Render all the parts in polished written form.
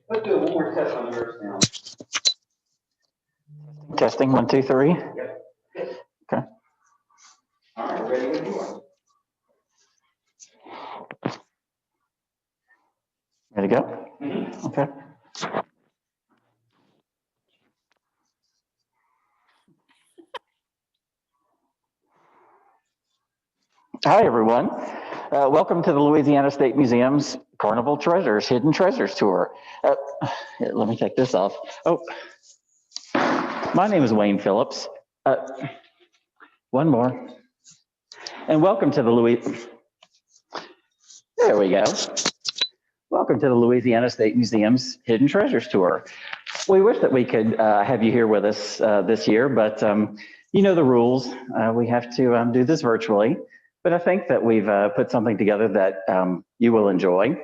Let's do one more test on yours now. Testing, 1, 2, 3. Yep. Okay. All right, ready when you are. Ready to go? Mm-hmm. Okay. Hi, everyone. Welcome to the Louisiana State Museum's Carnival Treasures, Hidden Treasures Tour. Here, let me take this off. Oh, my name is Wayne Phillips. One more. And welcome to the There we go. Welcome to the Louisiana State Museum's Hidden Treasures Tour. We wish that we could have you here with us this year, but you know the rules. We have to do this virtually, but I think that we've put something together that you will enjoy.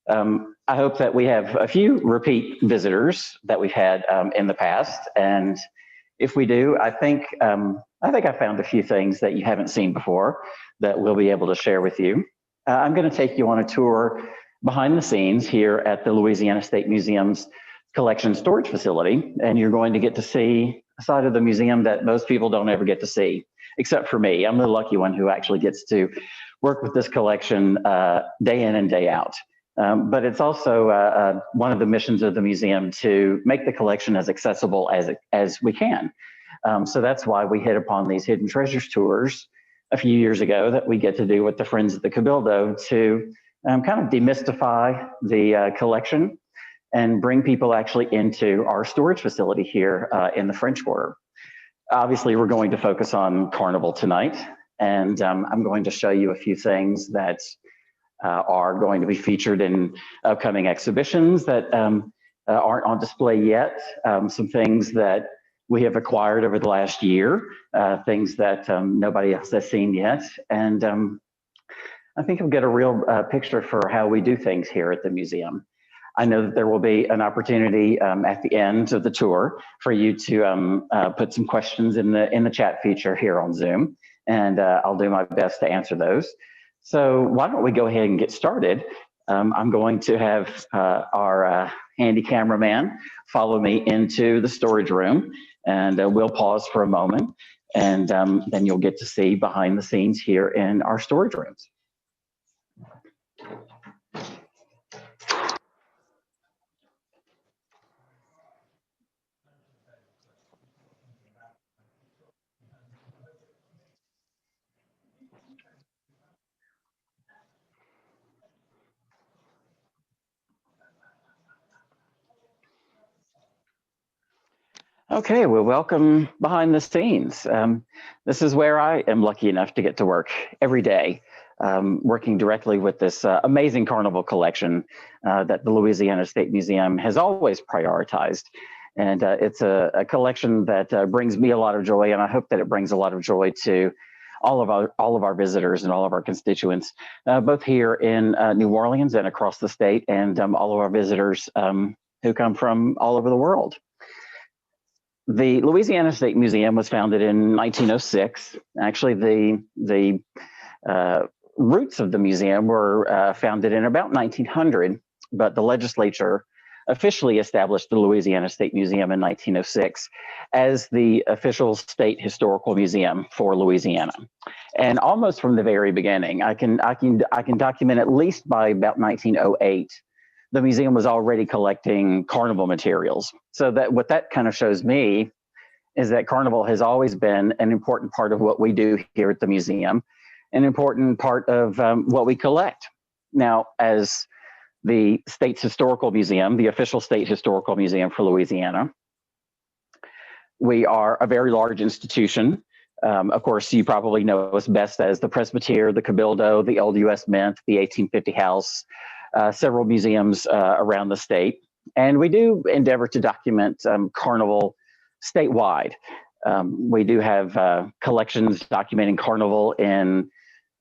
I hope that we have a few repeat visitors that we've had in the past, and if we do, I think I found a few things that you haven't seen before that we'll be able to share with you. I'm going to take you on a tour behind the scenes here at the Louisiana State Museum's collection storage facility, and you're going to get to see a side of the museum that most people don't ever get to see, except for me. I'm the lucky one who actually gets to work with this collection day in and day out. But it's also one of the missions of the museum to make the collection as accessible as we can. So that's why we hit upon these hidden treasures tours a few years ago that we get to do with the friends at the Cabildo to kind of demystify the collection and bring people actually into our storage facility here in the French Quarter. Obviously, we're going to focus on Carnival tonight, and I'm going to show you a few things that are going to be featured in upcoming exhibitions that aren't on display yet, some things that we have acquired over the last year, things that nobody else has seen yet, and I think you'll get a real picture for how we do things here at the museum. I know that there will be an opportunity at the end of the tour for you to put some questions in the chat feature here on Zoom, and I'll do my best to answer those. So why don't we go ahead and get started? I'm going to have our handy cameraman follow me into the storage room, and we'll pause for a moment, and then you'll get to see behind the scenes here in our storage rooms. Okay, well, welcome behind the scenes. This is where I am lucky enough to get to work every day, working directly with this amazing Carnival collection that the Louisiana State Museum has always prioritized. And it's a collection that brings me a lot of joy, and I hope that it brings a lot of joy to all of our visitors and all of our constituents, both here in New Orleans and across the state, and all of our visitors who come from all over the world. The Louisiana State Museum was founded in 1906. Actually, the roots of the museum were founded in about 1900, but the legislature officially established the Louisiana State Museum in 1906 as the official state historical museum for Louisiana. And almost from the very beginning, I can document at least by about 1908. The museum was already collecting Carnival materials. So that what that kind of shows me is that Carnival has always been an important part of what we do here at the museum, an important part of what we collect. Now, as the state's historical museum, the official state historical museum for Louisiana, we are a very large institution. Of course, you probably know us best as the Presbytere, the Cabildo, the Old U.S. Mint, the 1850 House, several museums around the state. And we do endeavor to document Carnival statewide. We do have collections documenting Carnival in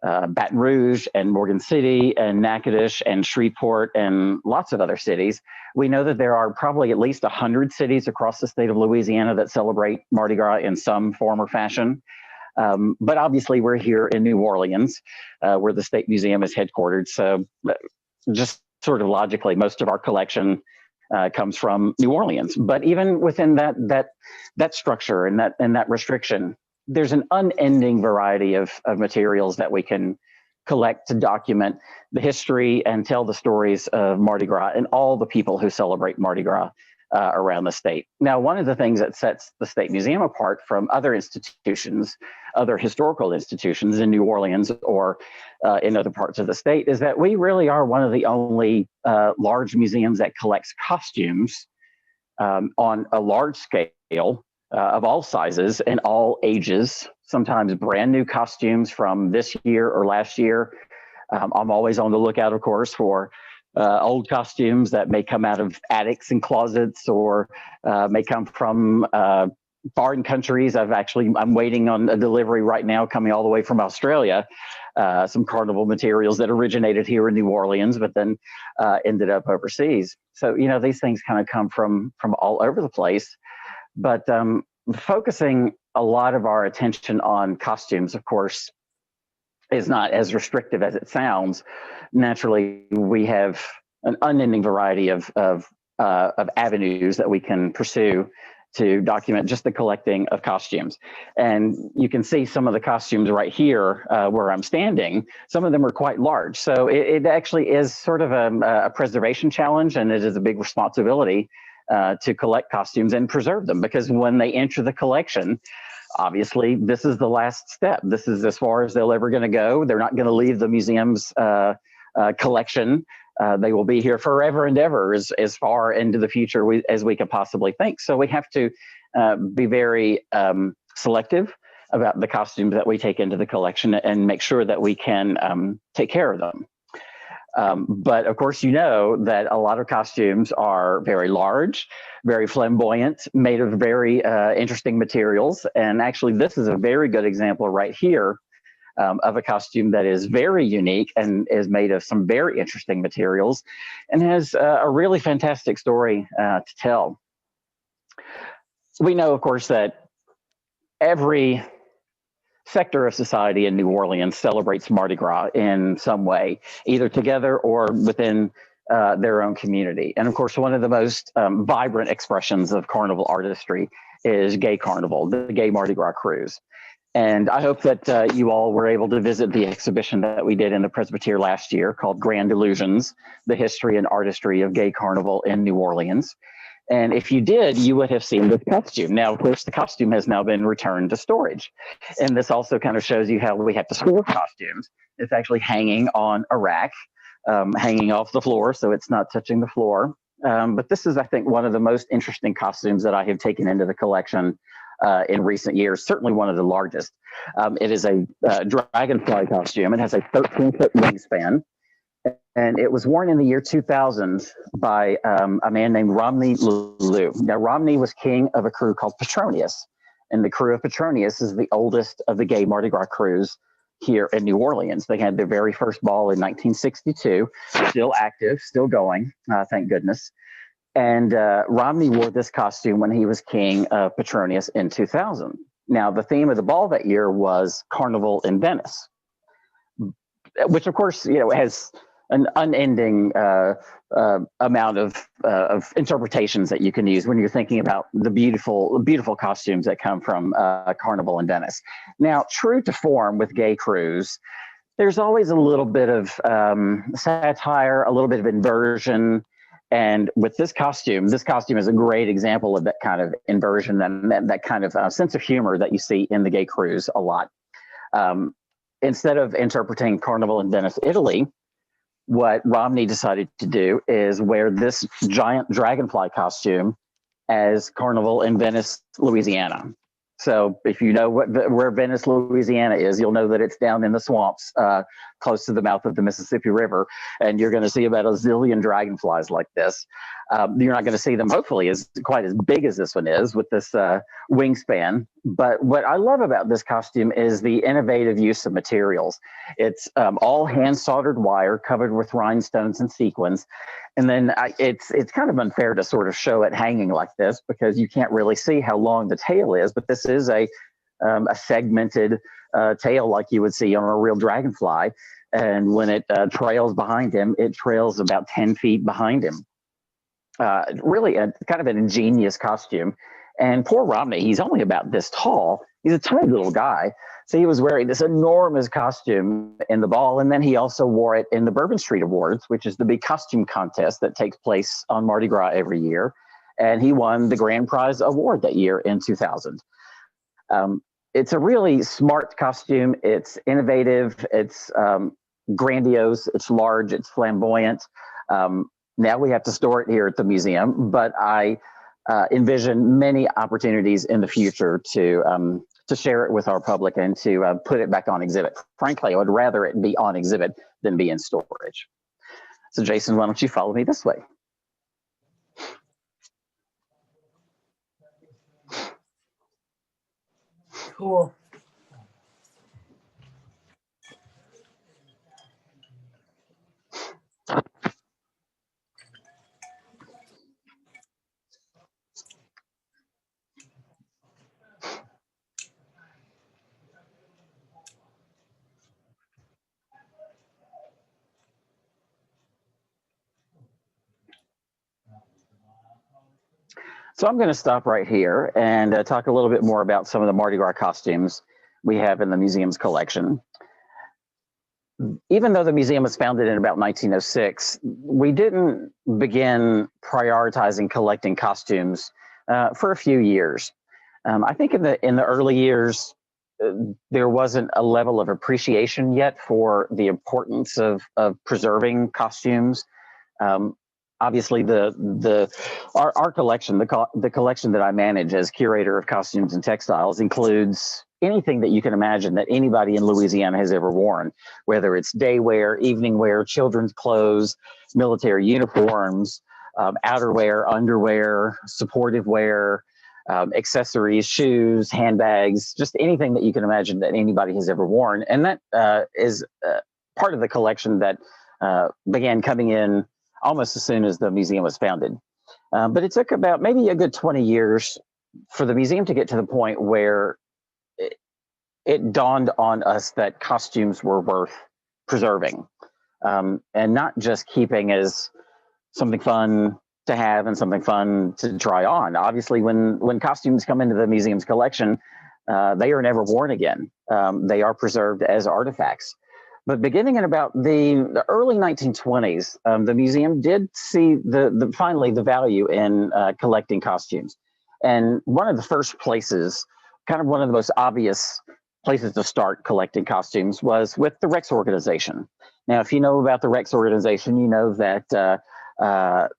Baton Rouge and Morgan City and Natchitoches and Shreveport and lots of other cities. We know that there are probably at least 100 cities across the state of Louisiana that celebrate Mardi Gras in some form or fashion. But obviously we're here in New Orleans, where the State Museum is headquartered. So just sort of logically, most of our collection comes from New Orleans. But even within that structure and that restriction, there's an unending variety of materials that we can collect to document the history and tell the stories of Mardi Gras and all the people who celebrate Mardi Gras around the state. Now, one of the things that sets the State Museum apart from other institutions, other historical institutions in New Orleans or in other parts of the state, is that we really are one of the only large museums that collects costumes on a large scale of all sizes and all ages, sometimes brand new costumes from this year or last year. I'm always on the lookout, of course, for old costumes that may come out of attics and closets or may come from foreign countries. I'm waiting on a delivery right now coming all the way from Australia, some carnival materials that originated here in New Orleans, but then ended up overseas. So, these things kind of come from all over the place. But focusing a lot of our attention on costumes, of course, is not as restrictive as it sounds. Naturally, we have an unending variety of avenues that we can pursue to document just the collecting of costumes. And you can see some of the costumes right here where I'm standing. Some of them are quite large. So it actually is sort of a preservation challenge, and it is a big responsibility to collect costumes and preserve them, because when they enter the collection, obviously this is the last step. This is as far as they're ever going to go. They're not going to leave the museum's collection. They will be here forever and ever, as far into the future as we can possibly think. So we have to be very selective about the costumes that we take into the collection and make sure that we can take care of them. But of course, that a lot of costumes are very large, very flamboyant, made of very interesting materials. And actually, this is a very good example right here of a costume that is very unique and is made of some very interesting materials and has a really fantastic story to tell. We know, of course, that every sector of society in New Orleans celebrates Mardi Gras in some way, either together or within their own community. And of course, one of the most vibrant expressions of carnival artistry is Gay Carnival, the Gay Mardi Gras Cruise. And I hope that you all were able to visit the exhibition that we did in the Presbytery last year called Grand Illusions, the history and artistry of Gay Carnival in New Orleans. And if you did, you would have seen this costume. Now, of course, the costume has now been returned to storage. And this also kind of shows you how we have to store costumes. It's actually hanging on a rack, hanging off the floor, so it's not touching the floor. But this is, I think, one of the most interesting costumes that I have taken into the collection in recent years, certainly one of the largest. It is a dragonfly costume. It has a 13-foot wingspan. And it was worn in the year 2000 by a man named Romney Lulu. Now, Romney was king of a crew called Petronius. And the crew of Petronius is the oldest of the Gay Mardi Gras crews here in New Orleans. They had their very first ball in 1962, still active, still going, thank goodness. And Romney wore this costume when he was king of Petronius in 2000. Now, the theme of the ball that year was Carnival in Venice, which, of course, has an unending amount of interpretations that you can use when you're thinking about the beautiful costumes that come from Carnival in Venice. Now, true to form with gay crews, there's always a little bit of satire, a little bit of inversion. And with this costume is a great example of that kind of inversion and that kind of sense of humor that you see in the gay crews a lot. Instead of interpreting Carnival in Venice, Italy, what Romney decided to do is wear this giant dragonfly costume as Carnival in Venice, Louisiana. So if you know where Venice, Louisiana is, you'll know that it's down in the swamps close to the mouth of the Mississippi River. And you're going to see about a zillion dragonflies like this. You're not going to see them, hopefully, quite as big as this one is with this wingspan. But what I love about this costume is the innovative use of materials. It's all hand soldered wire covered with rhinestones and sequins. And then it's kind of unfair to sort of show it hanging like this because you can't really see how long the tail is, but this is a segmented tail like you would see on a real dragonfly. And when it trails behind him, it trails about 10 feet behind him. Really kind of an ingenious costume. And poor Romney, he's only about this tall. He's a tiny little guy. So he was wearing this enormous costume in the ball. And then he also wore it in the Bourbon Street Awards, which is the big costume contest that takes place on Mardi Gras every year. And he won the grand prize award that year in 2000. It's a really smart costume. It's innovative. It's grandiose. It's large. It's flamboyant. Now we have to store it here at the museum, but I envision many opportunities in the future to share it with our public and to put it back on exhibit. Frankly, I would rather it be on exhibit than be in storage. So Jason, why don't you follow me this way? Cool. So I'm going to stop right here and talk a little bit more about some of the Mardi Gras costumes we have in the museum's collection. Even though the museum was founded in about 1906, we didn't begin prioritizing collecting costumes for a few years. I think in the early years, there wasn't a level of appreciation yet for the importance of preserving costumes. Obviously, our collection, the collection that I manage as curator of costumes and textiles, includes anything that you can imagine that anybody in Louisiana has ever worn, whether it's day wear, evening wear, children's clothes, military uniforms, outerwear, underwear, supportive wear, accessories, shoes, handbags, just anything that you can imagine that anybody has ever worn. And that is part of the collection that began coming in almost as soon as the museum was founded. But it took about maybe a good 20 years for the museum to get to the point where it dawned on us that costumes were worth preserving, and not just keeping as something fun to have and something fun to try on. Obviously, when costumes come into the museum's collection, they are never worn again. They are preserved as artifacts. But beginning in about the early 1920s, the museum did see finally the value in collecting costumes. And one of the first places, kind of one of the most obvious places to start collecting costumes, was with the Rex organization. Now, if you know about the Rex organization, you know that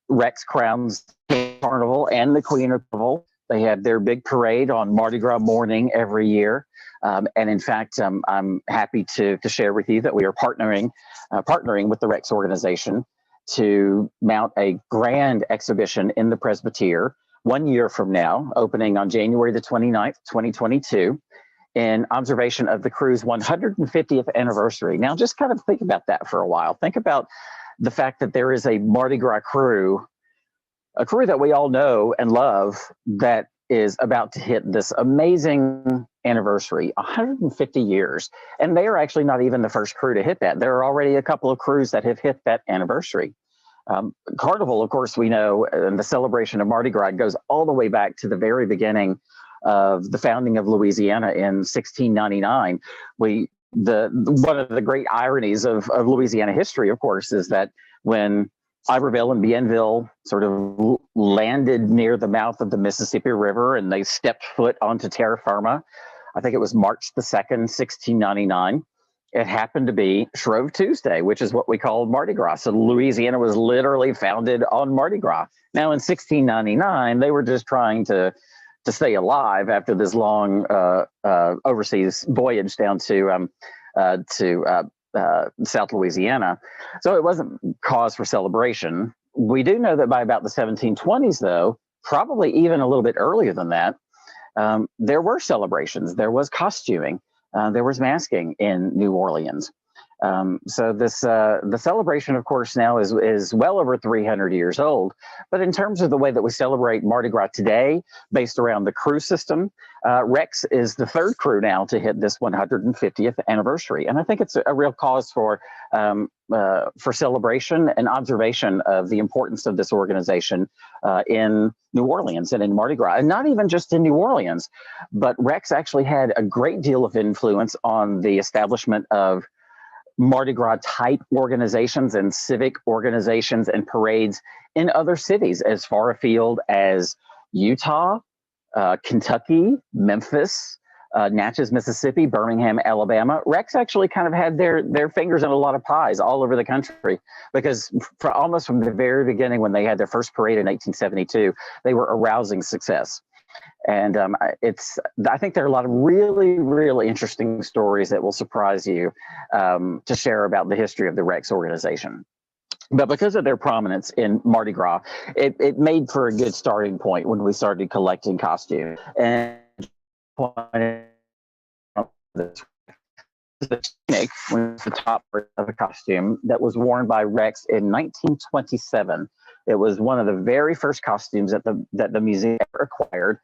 Rex crowns Carnival and the Queen of Carnival. They have their big parade on Mardi Gras morning every year. And in fact, I'm happy to share with you that we are partnering with the Rex organization to mount a grand exhibition in the Presbytere 1 year from now, opening on January the 29th, 2022, in observation of the crew's 150th anniversary. Now, just kind of think about that for a while. Think about the fact that there is a Mardi Gras crew, a crew that we all know and love, that is about to hit this amazing anniversary, 150 years. And they are actually not even the first crew to hit that. There are already a couple of crews that have hit that anniversary. Carnival, of course, we know, and the celebration of Mardi Gras goes all the way back to the very beginning of the founding of Louisiana in 1699. One of the great ironies of Louisiana history, of course, is that when Iberville and Bienville sort of landed near the mouth of the Mississippi River and they stepped foot onto terra firma, I think it was March the 2nd, 1699. It happened to be Shrove Tuesday, which is what we call Mardi Gras. So Louisiana was literally founded on Mardi Gras. Now in 1699, they were just trying to stay alive after this long overseas voyage down to South Louisiana. So it wasn't cause for celebration. We do know that by about the 1720s, though, probably even a little bit earlier than that, there were celebrations, there was costuming, there was masking in New Orleans. So the celebration, of course, now is well over 300 years old. But in terms of the way that we celebrate Mardi Gras today, based around the crew system, Rex is the third crew now to hit this 150th anniversary. And I think it's a real cause for celebration and observation of the importance of this organization in New Orleans and in Mardi Gras. And not even just in New Orleans, but Rex actually had a great deal of influence on the establishment of Mardi Gras type organizations and civic organizations and parades in other cities as far afield as Utah, Kentucky, Memphis, Natchez, Mississippi, Birmingham, Alabama. Rex actually kind of had their fingers in a lot of pies all over the country, because almost from the very beginning, when they had their first parade in 1872, they were a rousing success. And I think there are a lot of really, really interesting stories that will surprise you to share about the history of the Rex organization. But because of their prominence in Mardi Gras, it made for a good starting point when we started collecting costumes. And the tunic was the top of a costume that was worn by Rex in 1927. It was one of the very first costumes that the museum acquired.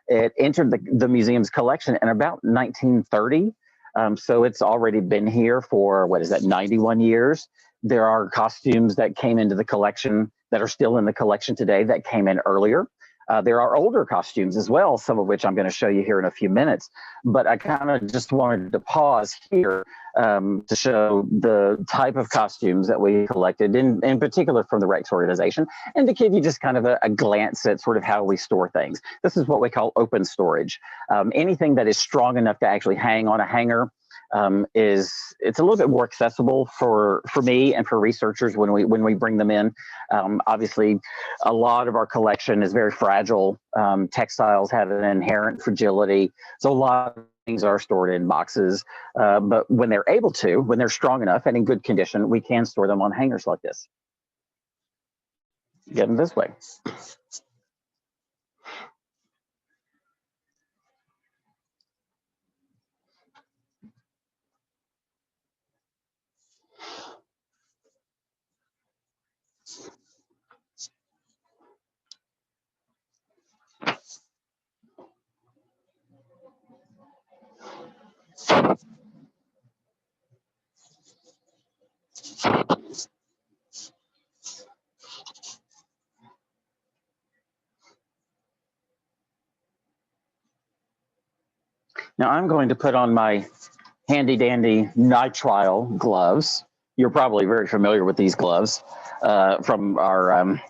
It entered the museum's collection in about 1930. So it's already been here for, 91 years. There are costumes that came into the collection that are still in the collection today that came in earlier. There are older costumes as well, some of which I'm going to show you here in a few minutes. But I kind of just wanted to pause here to show the type of costumes that we collected, in particular from the Rex organization, and to give you just kind of a glance at sort of how we store things. This is what we call open storage. Anything that is strong enough to actually hang on a hanger it's a little bit more accessible for me and for researchers when we bring them in. Obviously, a lot of our collection is very fragile. Textiles have an inherent fragility, so a lot of things are stored in boxes. But when they're able to, when they're strong enough and in good condition, we can store them on hangers like this. Get them this way. Now I'm going to put on my handy dandy nitrile gloves. You're probably very familiar with these gloves from our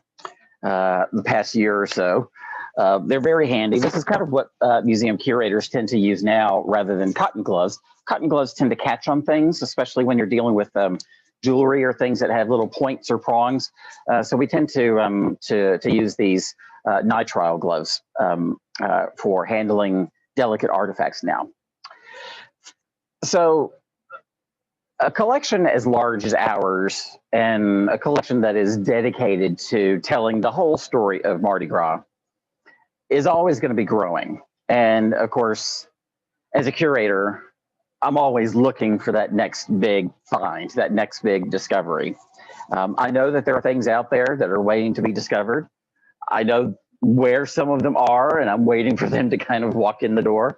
the past year or so. They're very handy. This is kind of what museum curators tend to use now rather than cotton gloves. Cotton gloves tend to catch on things, especially when you're dealing with jewelry or things that have little points or prongs. So we tend to use these nitrile gloves for handling delicate artifacts now. So a collection as large as ours, and a collection that is dedicated to telling the whole story of Mardi Gras, is always going to be growing. And of course, as a curator, I'm always looking for that next big find, that next big discovery. I know that there are things out there that are waiting to be discovered. I know where some of them are, and I'm waiting for them to kind of walk in the door.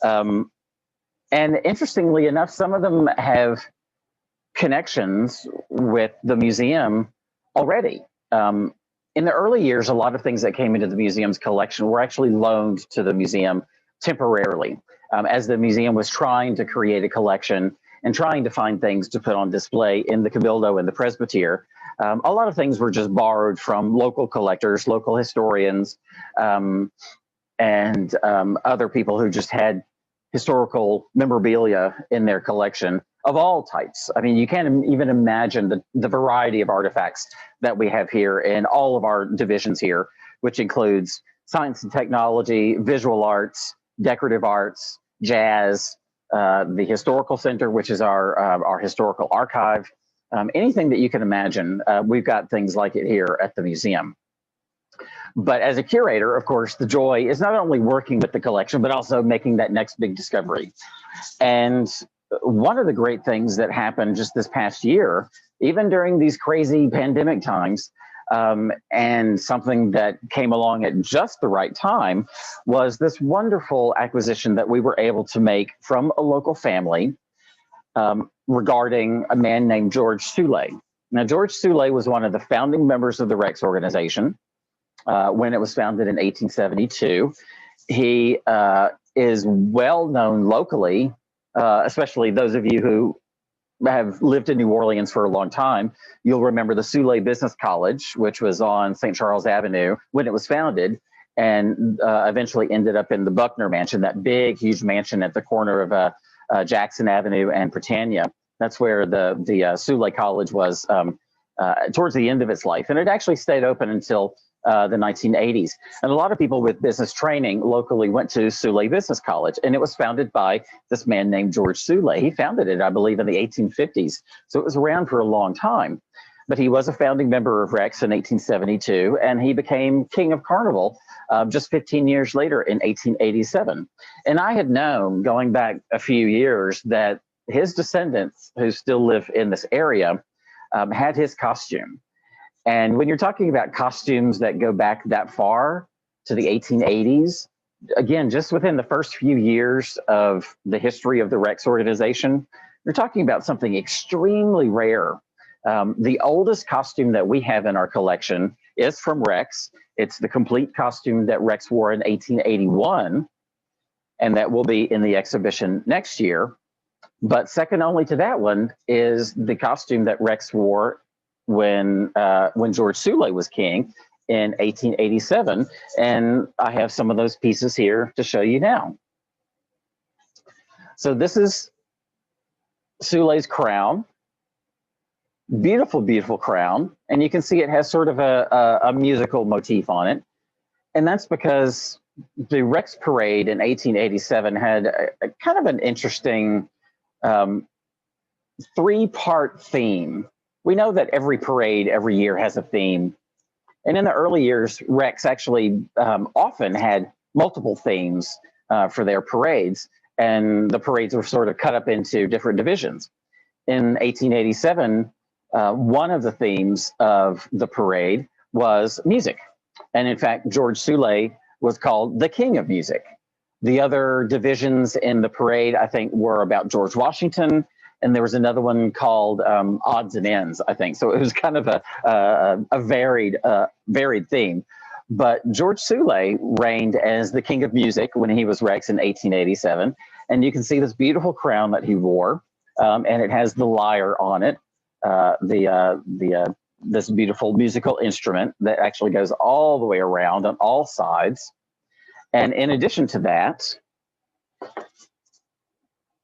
And interestingly enough, some of them have connections with the museum already. In the early years, a lot of things that came into the museum's collection were actually loaned to the museum temporarily, as the museum was trying to create a collection and trying to find things to put on display in the Cabildo and the Presbytere. A lot of things were just borrowed from local collectors, local historians, and other people who just had historical memorabilia in their collection of all types. I mean, you can't even imagine the variety of artifacts that we have here in all of our divisions here, which includes science and technology, visual arts, decorative arts, jazz, the historical center, which is our historical archive. Anything that you can imagine, we've got things like it here at the museum. But as a curator, of course, the joy is not only working with the collection, but also making that next big discovery. And one of the great things that happened just this past year, even during these crazy pandemic times, and something that came along at just the right time, was this wonderful acquisition that we were able to make from a local family regarding a man named George Soule. Now, George Soule was one of the founding members of the Rex organization when it was founded in 1872. He is well known locally, especially those of you who have lived in New Orleans for a long time. You'll remember the Soule Business College, which was on St. Charles Avenue when it was founded, and eventually ended up in the Buckner Mansion, that big, huge mansion at the corner of Jackson Avenue and Britannia. That's where the Soule College was towards the end of its life, and it actually stayed open until the 1980s. And a lot of people with business training locally went to Soule Business College, and it was founded by this man named George Soule. He founded it, I believe, in the 1850s. So it was around for a long time. But he was a founding member of Rex in 1872, and he became king of Carnival just 15 years later in 1887. And I had known, going back a few years, that his descendants, who still live in this area, had his costume. And when you're talking about costumes that go back that far to the 1880s, again, just within the first few years of the history of the Rex organization, you're talking about something extremely rare. The oldest costume that we have in our collection is from Rex. It's the complete costume that Rex wore in 1881, and that will be in the exhibition next year. But second only to that one is the costume that Rex wore when George Soule was king in 1887, and I have some of those pieces here to show you now. So this is Soule's crown, beautiful, beautiful crown, and you can see it has sort of a musical motif on it, and that's because the Rex Parade in 1887 had a kind of an interesting three-part theme. We know that every parade every year has a theme. And in the early years, Rex actually often had multiple themes for their parades. And the parades were sort of cut up into different divisions. In 1887, one of the themes of the parade was music. And in fact, George Soule was called the King of Music. The other divisions in the parade, I think, were about George Washington, and there was another one called Odds and Ends, I think. So it was kind of a varied theme. But George Soule reigned as the King of Music when he was Rex in 1887. And you can see this beautiful crown that he wore, and it has the lyre on it, this beautiful musical instrument that actually goes all the way around on all sides. And in addition to that,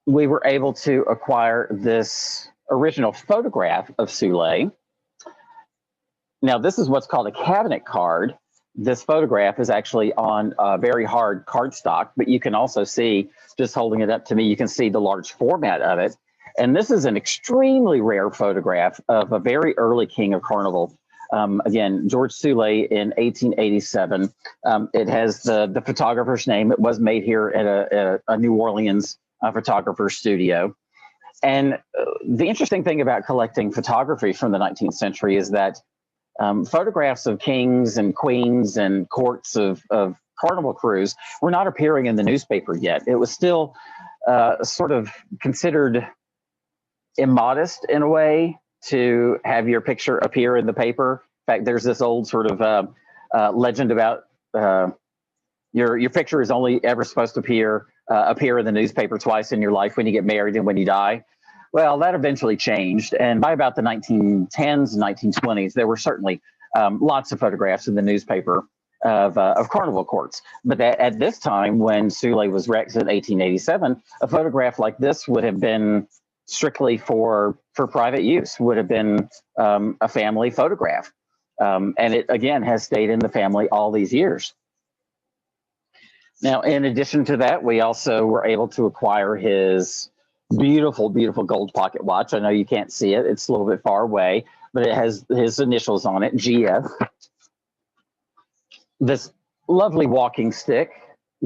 we were able to acquire this original photograph of Soule. Now, this is what's called a cabinet card. This photograph is actually on a very hard cardstock, but you can also see, just holding it up to me, you can see the large format of it. And this is an extremely rare photograph of a very early king of Carnival. Again, George Soule in 1887. It has the photographer's name. It was made here at a New Orleans photographer studio. And the interesting thing about collecting photography from the 19th century is that photographs of kings and queens and courts of carnival crews were not appearing in the newspaper yet. It was still sort of considered immodest in a way to have your picture appear in the paper. In fact, there's this old sort of legend about your picture is only ever supposed to appear in the newspaper twice in your life, when you get married and when you die. Well, that eventually changed. And by about the 1910s and 1920s, there were certainly lots of photographs in the newspaper of carnival courts. But at this time, when Soule was Rex in 1887, a photograph like this would have been strictly for private use, would have been a family photograph. And it, again, has stayed in the family all these years. Now, in addition to that, we also were able to acquire his beautiful, beautiful gold pocket watch. I know you can't see it. It's a little bit far away, but it has his initials on it, GF. this lovely walking stick,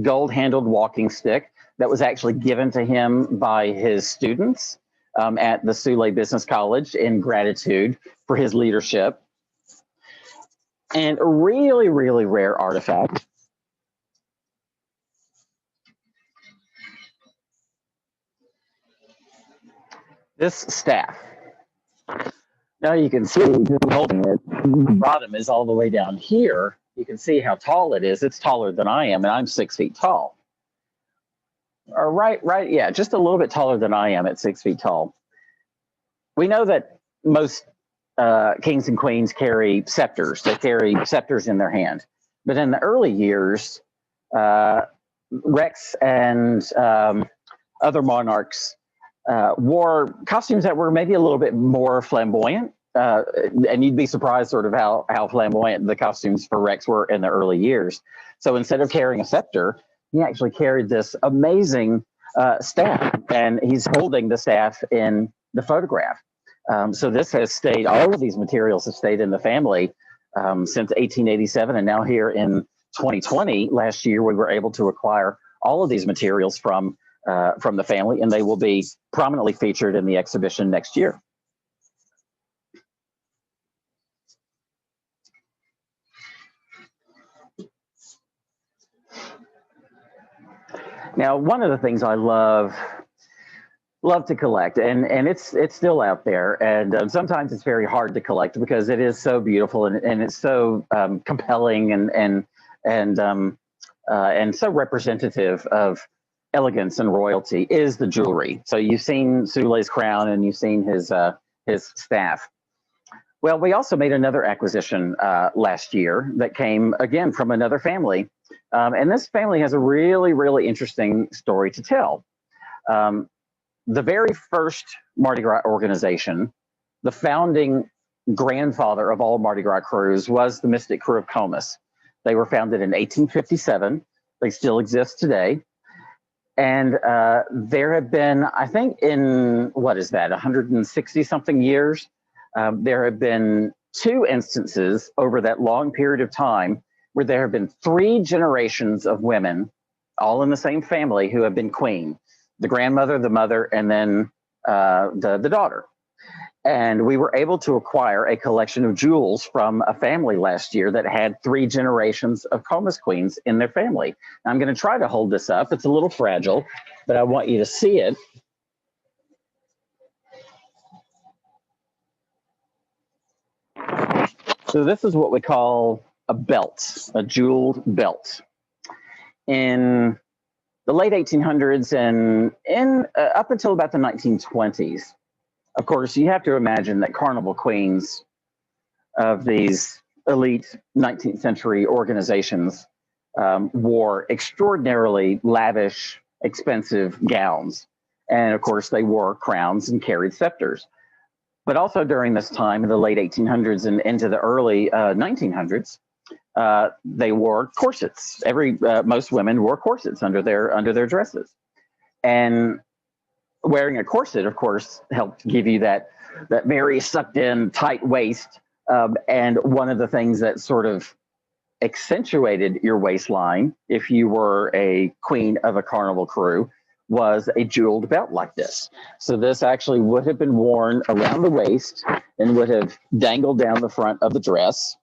gold-handled walking stick that was actually given to him by his students at the Soule Business College in gratitude for his leadership. And a really, really rare artifact. This staff. Now you can see holding it, the bottom is all the way down here. You can see how tall it is. It's taller than I am, and I'm 6 feet tall. Or right, yeah, just a little bit taller than I am at 6 feet tall. We know that most kings and queens carry scepters. They carry scepters in their hand. But in the early years, Rex and other monarchs wore costumes that were maybe a little bit more flamboyant. And you'd be surprised sort of how flamboyant the costumes for Rex were in the early years. So instead of carrying a scepter, he actually carried this amazing staff, and he's holding the staff in the photograph. So this has stayed, all of these materials have stayed in the family since 1887, and now here in 2020, last year, we were able to acquire all of these materials from the family, and they will be prominently featured in the exhibition next year. Now, one of the things I love to collect, and it's still out there, and sometimes it's very hard to collect because it is so beautiful and it's so compelling and so representative of elegance and royalty, is the jewelry. So you've seen Soule's crown and you've seen his staff. Well, we also made another acquisition last year that came again from another family. And this family has a really, really interesting story to tell. The very first Mardi Gras organization, the founding grandfather of all Mardi Gras crews, was the Mystic Crew of Comus. They were founded in 1857. They still exist today. And there have been, I think in, 160 something years, there have been 2 instances over that long period of time where there have been 3 generations of women, all in the same family, who have been queen. The grandmother, the mother, and then the daughter. And we were able to acquire a collection of jewels from a family last year that had 3 generations of Comus queens in their family. Now, I'm going to try to hold this up. It's a little fragile, but I want you to see it. So this is what we call a belt, a jeweled belt. In the late 1800s and up until about the 1920s, of course, you have to imagine that carnival queens of these elite 19th century organizations wore extraordinarily lavish, expensive gowns. And of course, they wore crowns and carried scepters. But also during this time, in the late 1800s and into the early 1900s, they wore corsets. Most women wore corsets under their dresses, and wearing a corset, of course, helped give you that very sucked in tight waist. And one of the things that sort of accentuated your waistline, if you were a queen of a carnival crew, was a jeweled belt like this. So this actually would have been worn around the waist and would have dangled down the front of the dress.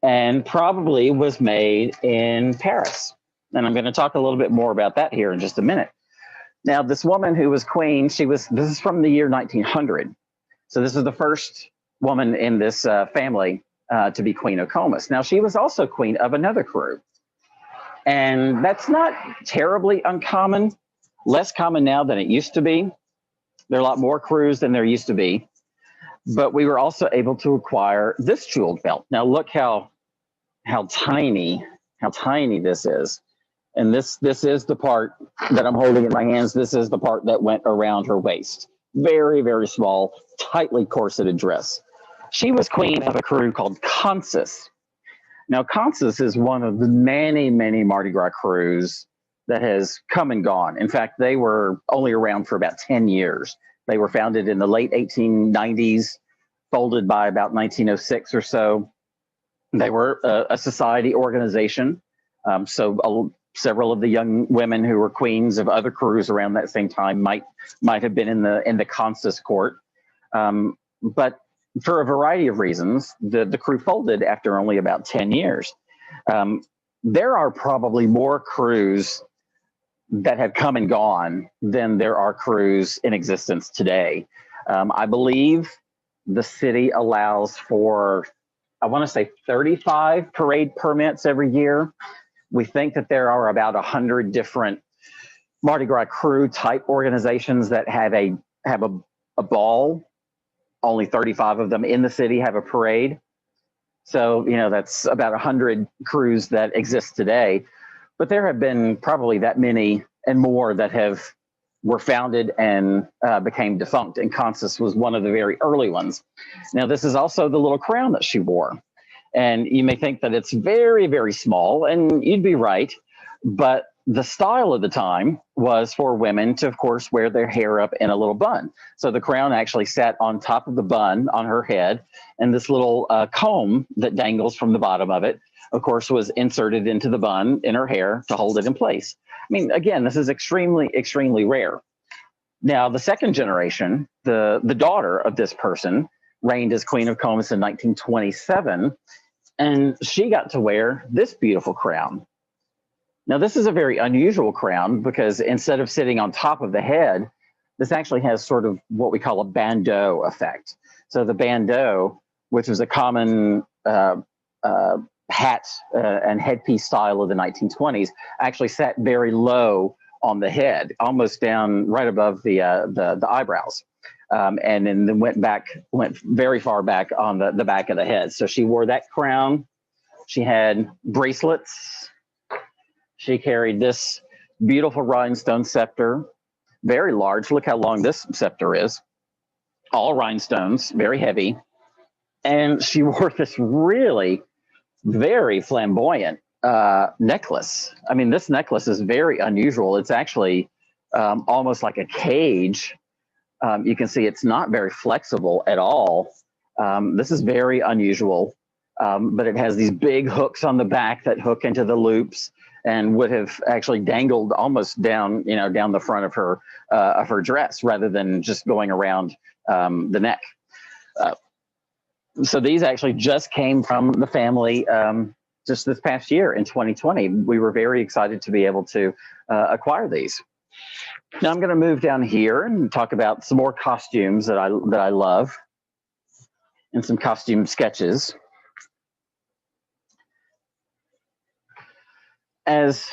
And probably was made in Paris. And I'm going to talk a little bit more about that here in just a minute. Now, this woman who was queen, this is from the year 1900. So this is the first woman in this family to be Queen of Comus. Now, she was also queen of another crew. And that's not terribly uncommon, less common now than it used to be. There are a lot more crews than there used to be. But we were also able to acquire this jeweled belt. Now, look how tiny this is. And this is the part that I'm holding in my hands. This is the part that went around her waist. Very, very small, tightly corseted dress. She was queen of a crew called Consus. Now, Consus is one of the many, many Mardi Gras crews that has come and gone. In fact, they were only around for about 10 years They were founded in the late 1890s, folded by about 1906 or so. They were a society organization. Several of the young women who were queens of other crews around that same time might have been in the consus court. But for a variety of reasons, the crew folded after only about 10 years. There are probably more crews that have come and gone than there are crews in existence today. I believe the city allows for, I want to say 35 parade permits every year. We think that there are about 100 different Mardi Gras crew type organizations that have a ball. Only 35 of them in the city have a parade. So, you know, that's about 100 crews that exist today. But there have been probably that many and more that were founded and became defunct. And Consus was one of the very early ones. Now, this is also the little crown that she wore. And you may think that it's very, very small, and you'd be right. But the style of the time was for women to, of course, wear their hair up in a little bun. So the crown actually sat on top of the bun on her head, and this little comb that dangles from the bottom of it, of course, was inserted into the bun in her hair to hold it in place. I mean, again, this is extremely, extremely rare. Now, the second generation, the daughter of this person, reigned as Queen of Comus in 1927, and she got to wear this beautiful crown. Now, this is a very unusual crown because instead of sitting on top of the head, this actually has sort of what we call a bandeau effect. So the bandeau, which was a common hat and headpiece style of the 1920s, actually sat very low on the head, almost down right above the eyebrows, and then went very far back on the back of the head. So she wore that crown. She had bracelets. She carried this beautiful rhinestone scepter, very large. Look how long this scepter is. All rhinestones, very heavy. And she wore this really very flamboyant necklace. I mean, this necklace is very unusual. It's actually almost like a cage. You can see it's not very flexible at all. This is very unusual, but it has these big hooks on the back that hook into the loops and would have actually dangled almost down, down the front of her dress rather than just going around the neck. So these actually just came from the family just this past year in 2020. We were very excited to be able to acquire these. Now I'm going to move down here and talk about some more costumes that I love and some costume sketches. As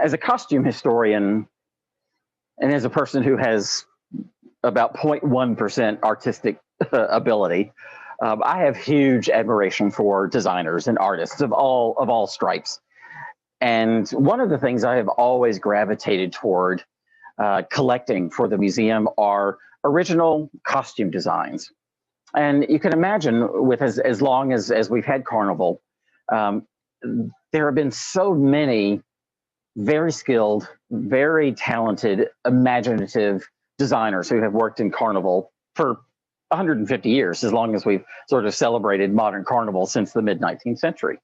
a costume historian and as a person who has about 0.1% artistic ability, I have huge admiration for designers and artists of all stripes. And one of the things I have always gravitated toward collecting for the museum are original costume designs. And you can imagine with as long as we've had Carnival, there have been so many very skilled, very talented, imaginative designers who have worked in Carnival for 150 years, as long as we've sort of celebrated modern Carnival since the mid-19th century.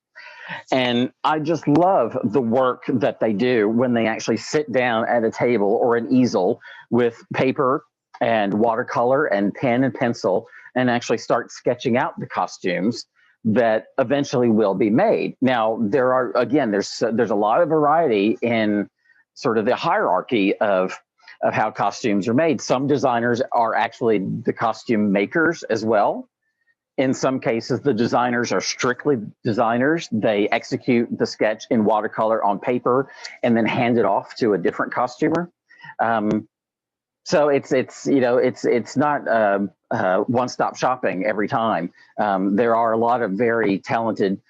And I just love the work that they do when they actually sit down at a table or an easel with paper and watercolor and pen and pencil and actually start sketching out the costumes that eventually will be made. Now, there's a lot of variety in sort of the hierarchy of how costumes are made. Some designers are actually the costume makers as well. In some cases, the designers are strictly designers. They execute the sketch in watercolor on paper and then hand it off to a different costumer. So it's not one-stop shopping every time. There are a lot of very talented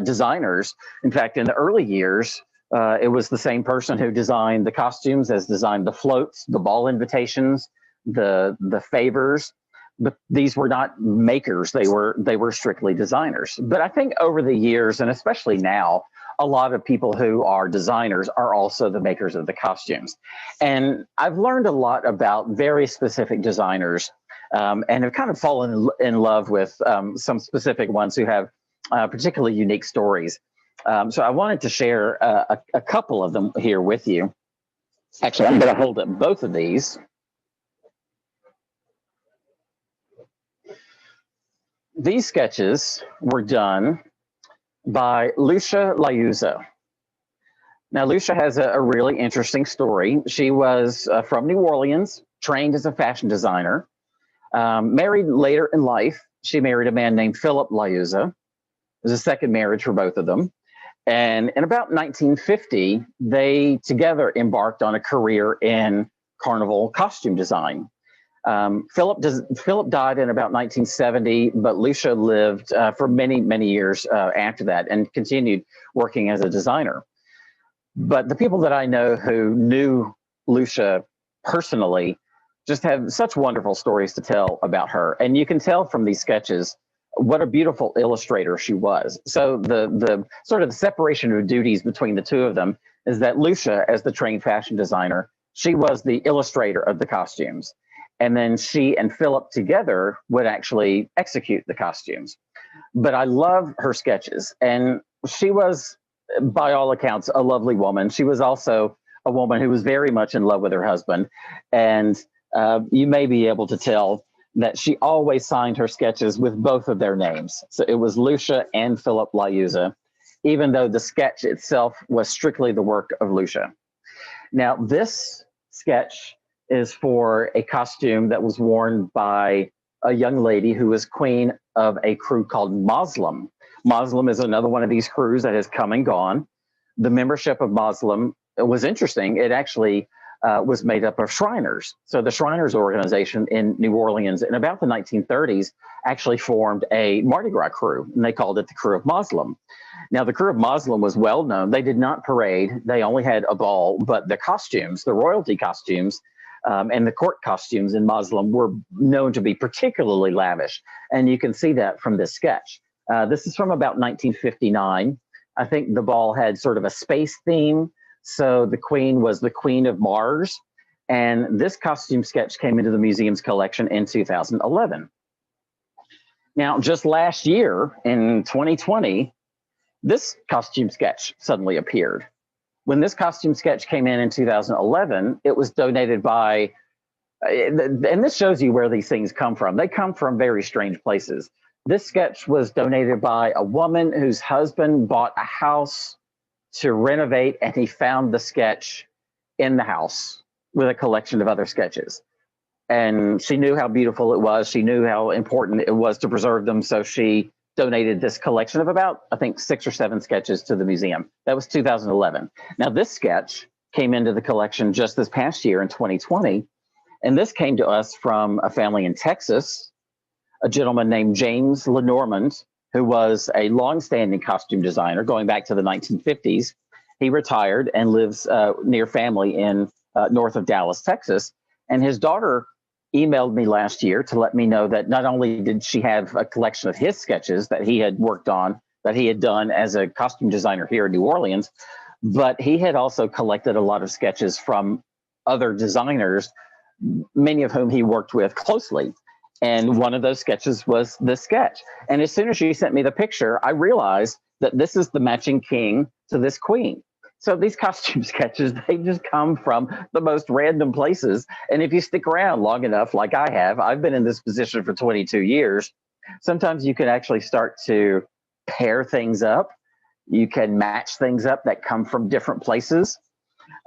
designers. In fact, in the early years, it was the same person who designed the costumes as designed the floats, the ball invitations, the favors. But these were not makers. They were strictly designers. But I think over the years, and especially now, a lot of people who are designers are also the makers of the costumes. And I've learned a lot about very specific designers, and have kind of fallen in love with some specific ones who have particularly unique stories. So I wanted to share a couple of them here with you. Actually, I'm going to hold up both of these. These sketches were done by Lucia Liuzzo. Now, Lucia has a really interesting story. She was from New Orleans, trained as a fashion designer, married later in life. She married a man named Philip Liuzzo. It was a second marriage for both of them. And in about 1950, they together embarked on a career in Carnival costume design. Philip died in about 1970, but Lucia lived for many, many years after that and continued working as a designer. But the people that I know who knew Lucia personally just have such wonderful stories to tell about her. And you can tell from these sketches what a beautiful illustrator she was. So the sort of the separation of duties between the two of them is that Lucia, as the trained fashion designer, she was the illustrator of the costumes. And then she and Philip together would actually execute the costumes. But I love her sketches. And she was, by all accounts, a lovely woman. She was also a woman who was very much in love with her husband. And you may be able to tell that she always signed her sketches with both of their names. So it was Lucia and Philip Liuzzo, even though the sketch itself was strictly the work of Lucia. Now, this sketch is for a costume that was worn by a young lady who was queen of a crew called Moslem. Moslem is another one of these crews that has come and gone. The membership of Moslem was interesting. It actually was made up of Shriners. So the Shriners organization in New Orleans in about the 1930s actually formed a Mardi Gras crew, and they called it the Crew of Moslem. Now, the Crew of Moslem was well known. They did not parade. They only had a ball, but the costumes, the royalty costumes, and the court costumes in Moslem were known to be particularly lavish. And you can see that from this sketch. This is from about 1959. I think the ball had sort of a space theme. So the queen was the Queen of Mars. And this costume sketch came into the museum's collection in 2011. Now, just last year in 2020, this costume sketch suddenly appeared. When this costume sketch came in 2011, it was donated by, and this shows you where these things come from. They come from very strange places. This sketch was donated by a woman whose husband bought a house to renovate, and he found the sketch in the house with a collection of other sketches. And she knew how beautiful it was. She knew how important it was to preserve them. So she donated this collection of about, I think, 6 or 7 sketches to the museum. That was 2011. Now, this sketch came into the collection just this past year in 2020. And this came to us from a family in Texas, a gentleman named James Lenormand, who was a longstanding costume designer going back to the 1950s. He retired and lives near family in north of Dallas, Texas. And his daughter emailed me last year to let me know that not only did she have a collection of his sketches that he had worked on, that he had done as a costume designer here in New Orleans, but he had also collected a lot of sketches from other designers, many of whom he worked with closely. And one of those sketches was this sketch. And as soon as she sent me the picture, I realized that this is the matching king to this queen. So these costume sketches, they just come from the most random places. And if you stick around long enough, like I have, I've been in this position for 22 years, sometimes you can actually start to pair things up. You can match things up that come from different places.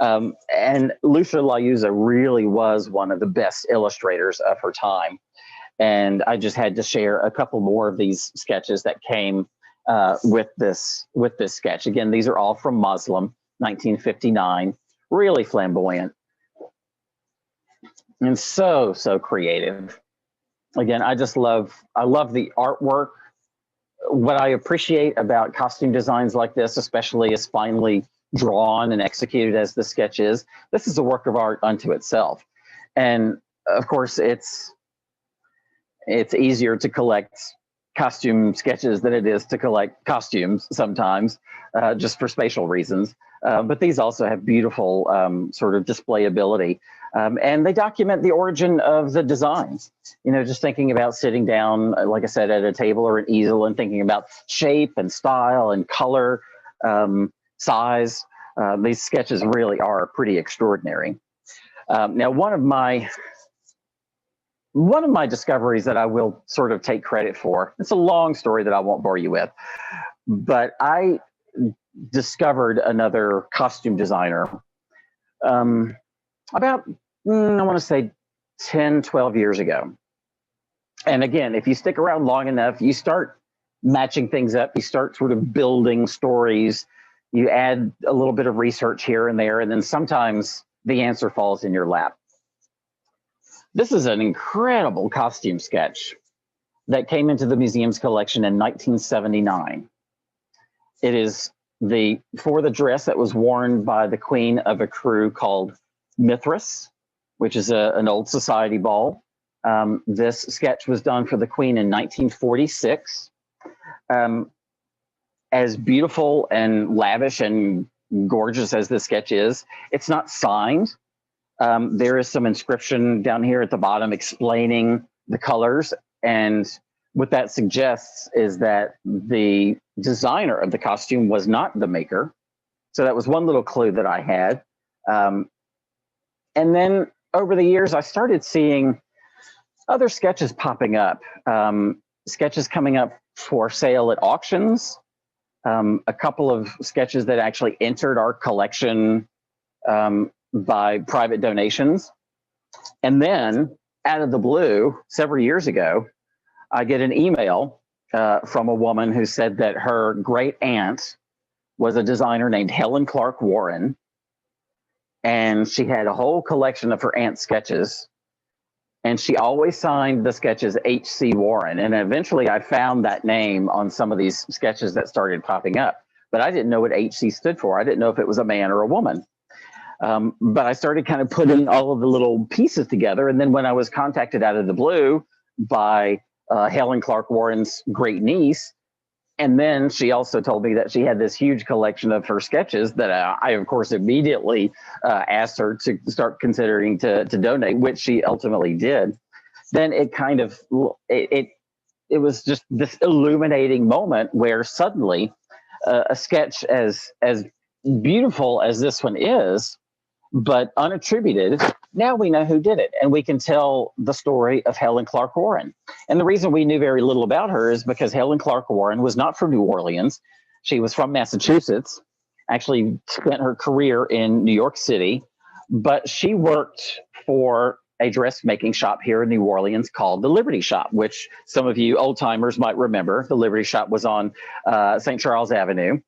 And Lucia Liuzzo really was one of the best illustrators of her time. And I just had to share a couple more of these sketches that came with this sketch. Again, these are all from Moslem, 1959, really flamboyant and so creative. Again, I love the artwork. What I appreciate about costume designs like this, especially as finely drawn and executed as the sketch is, this is a work of art unto itself. And of course, it's easier to collect costume sketches than it is to collect costumes sometimes, just for spatial reasons. But these also have beautiful sort of displayability. And they document the origin of the designs. You know, just thinking about sitting down, like I said, at a table or an easel and thinking about shape and style and color, size. These sketches really are pretty extraordinary. Now, one of my discoveries that I will sort of take credit for, it's a long story that I won't bore you with, but I discovered another costume designer about, I want to say 10, 12 years ago. And again, if you stick around long enough, you start matching things up, you start sort of building stories, you add a little bit of research here and there, and then sometimes the answer falls in your lap. This is an incredible costume sketch that came into the museum's collection in 1979. It is for the dress that was worn by the queen of a crew called Mithras, which is an old society ball. This sketch was done for the queen in 1946. As beautiful and lavish and gorgeous as this sketch is, it's not signed. There is some inscription down here at the bottom explaining the colors. And what that suggests is that the designer of the costume was not the maker. So that was one little clue that I had. And then over the years, I started seeing other sketches popping up, sketches coming up for sale at auctions, a couple of sketches that actually entered our collection by private donations. And then out of the blue, several years ago, I get an email from a woman who said that her great aunt was a designer named Helen Clark Warren. And she had a whole collection of her aunt's sketches. And she always signed the sketches H.C. Warren. And eventually I found that name on some of these sketches that started popping up. But I didn't know what H.C. stood for. I didn't know if it was a man or a woman. But I started kind of putting all of the little pieces together. And then when I was contacted out of the blue by Helen Clark Warren's great niece, and then she also told me that she had this huge collection of her sketches that I of course, immediately asked her to start considering to donate, which she ultimately did. Then it kind of, it was just this illuminating moment where suddenly a sketch as beautiful as this one is, but unattributed, now we know who did it, and we can tell the story of Helen Clark Warren. And the reason we knew very little about her is because Helen Clark Warren was not from New Orleans. She was from Massachusetts, actually spent her career in New York City, but she worked for a dressmaking shop here in New Orleans called the Liberty Shop, which some of you old timers might remember. The Liberty Shop was on St. Charles Avenue,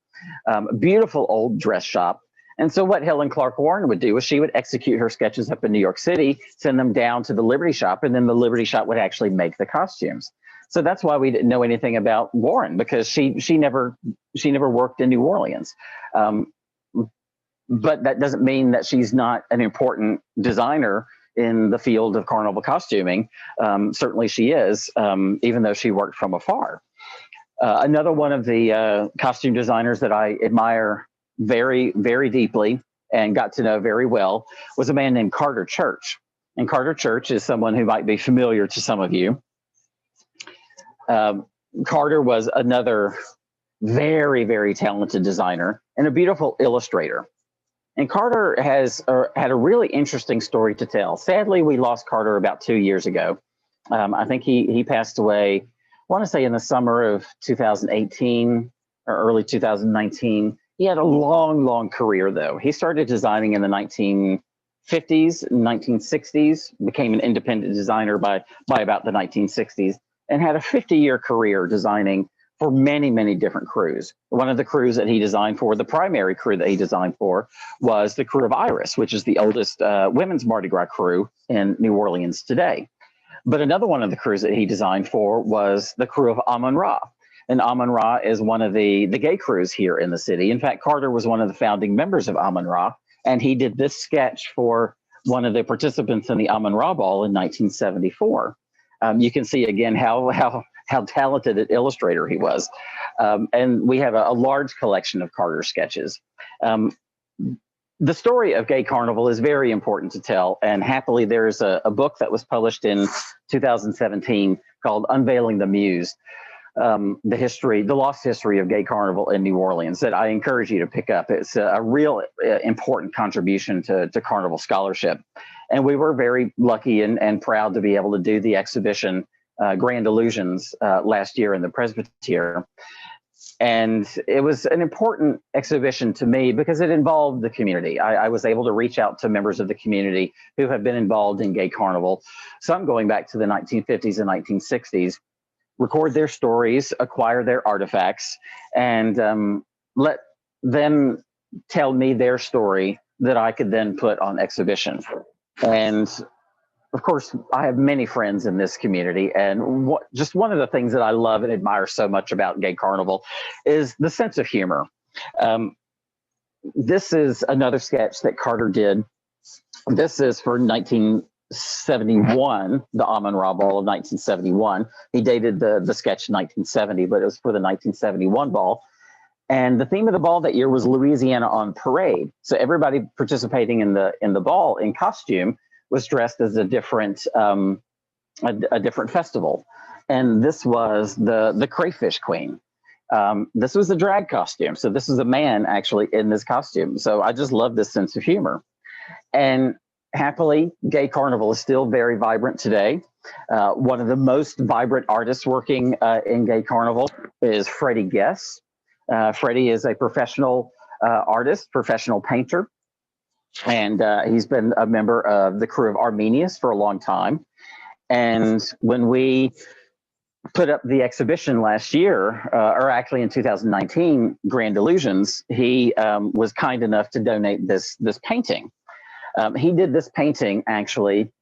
beautiful old dress shop. And so what Helen Clark Warren would do is she would execute her sketches up in New York City, send them down to the Liberty Shop, and then the Liberty Shop would actually make the costumes. So that's why we didn't know anything about Warren, because she never worked in New Orleans. But that doesn't mean that she's not an important designer in the field of carnival costuming. Certainly she is, even though she worked from afar. Another one of the costume designers that I admire very, very deeply and got to know very well was a man named Carter Church. And Carter Church is someone who might be familiar to some of you. Carter was another very, very talented designer and a beautiful illustrator. And Carter has had a really interesting story to tell. Sadly, we lost Carter about 2 years ago. I think he passed away, I want to say in the summer of 2018 or early 2019. He had a long, long career, though. He started designing in the 1950s, 1960s, became an independent designer by about the 1960s, and had a 50-year career designing for many, many different crews. One of the crews that he designed for, the primary crew that he designed for, was the crew of Iris, which is the oldest women's Mardi Gras crew in New Orleans today. But another one of the crews that he designed for was the crew of Amun-Ra. And Amun-Ra is one of the gay crews here in the city. In fact, Carter was one of the founding members of Amun-Ra, and he did this sketch for one of the participants in the Amun-Ra ball in 1974. You can see again how how talented an illustrator he was. And we have a large collection of Carter sketches. The story of Gay Carnival is very important to tell, and happily there's a book that was published in 2017 called Unveiling the Muse, the lost history of Gay Carnival in New Orleans, that I encourage you to pick up. It's a real important contribution to Carnival scholarship. And we were very lucky and proud to be able to do the exhibition Grand Illusions last year in the Presbytery. And it was an important exhibition to me because it involved the community. I was able to reach out to members of the community who have been involved in Gay Carnival, some going back to the 1950s and 1960s, record their stories, acquire their artifacts, and let them tell me their story that I could then put on exhibition. And of course, I have many friends in this community, and just one of the things that I love and admire so much about Gay Carnival is the sense of humor. This is another sketch that Carter did. This is for 1971, the Amun-Ra Ball of 1971. He dated the sketch in 1970, but it was for the 1971 ball. And the theme of the ball that year was Louisiana on Parade. So everybody participating in the ball in costume was dressed as a different festival. And this was the Crayfish Queen. This was a drag costume. So this is a man actually in this costume. So I just love this sense of humor. And happily, Gay Carnival is still very vibrant today. One of the most vibrant artists working in Gay Carnival is Freddie Guess. Freddie is a professional artist, professional painter. And he's been a member of the crew of Arminius for a long time. And when we put up the exhibition last year, or actually in 2019, Grand Illusions, he was kind enough to donate this painting. He did this painting actually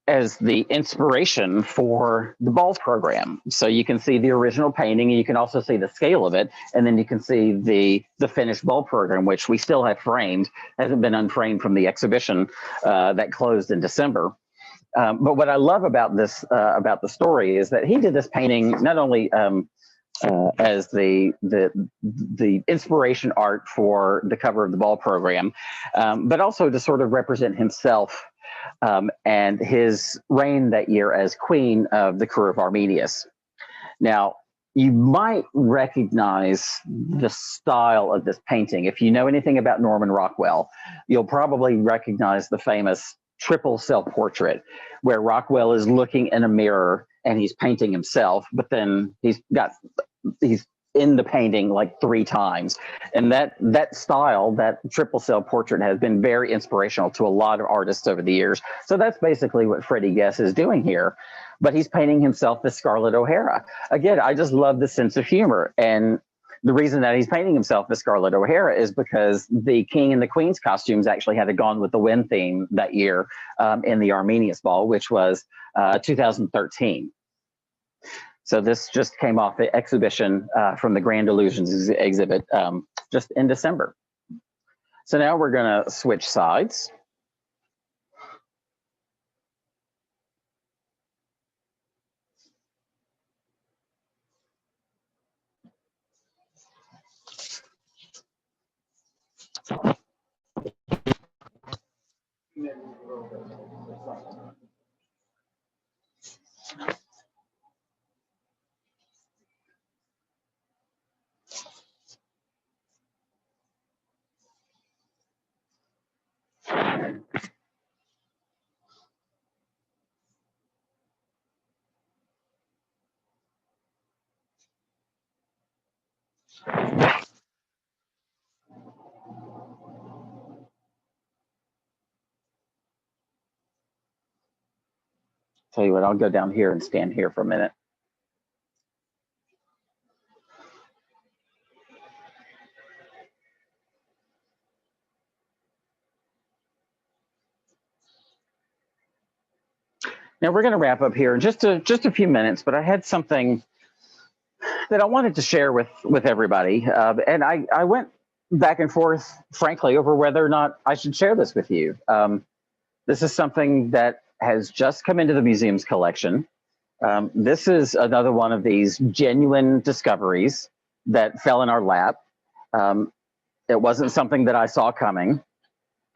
as the inspiration for the ball program. So you can see the original painting, and you can also see the scale of it, and then you can see the finished ball program, which we still have framed, hasn't been unframed from the exhibition that closed in December. But what I love about this, about the story, is that he did this painting not only as the inspiration art for the cover of the ball program, but also to sort of represent himself and his reign that year as queen of the crew of Arminius. Now, you might recognize the style of this painting. If you know anything about Norman Rockwell, you'll probably recognize the famous triple self-portrait, where Rockwell is looking in a mirror and he's painting himself, but then he's in the painting like 3 times. And that style, that triple self-portrait, has been very inspirational to a lot of artists over the years. So that's basically what Freddie Guess is doing here, but he's painting himself as Scarlett O'Hara. Again, I just love the sense of humor. And the reason that he's painting himself as Scarlett O'Hara is because the King and the Queen's costumes actually had a Gone with the Wind theme that year in the Arminius Ball, which was 2013. So this just came off the exhibition from the Grand Illusions exhibit just in December. So now we're going to switch sides. Tell you what, I'll go down here and stand here for a minute. Now we're going to wrap up here in just a few minutes, but I had something that I wanted to share with everybody. And I went back and forth, frankly, over whether or not I should share this with you. This is something that has just come into the museum's collection. This is another one of these genuine discoveries that fell in our lap. It wasn't something that I saw coming.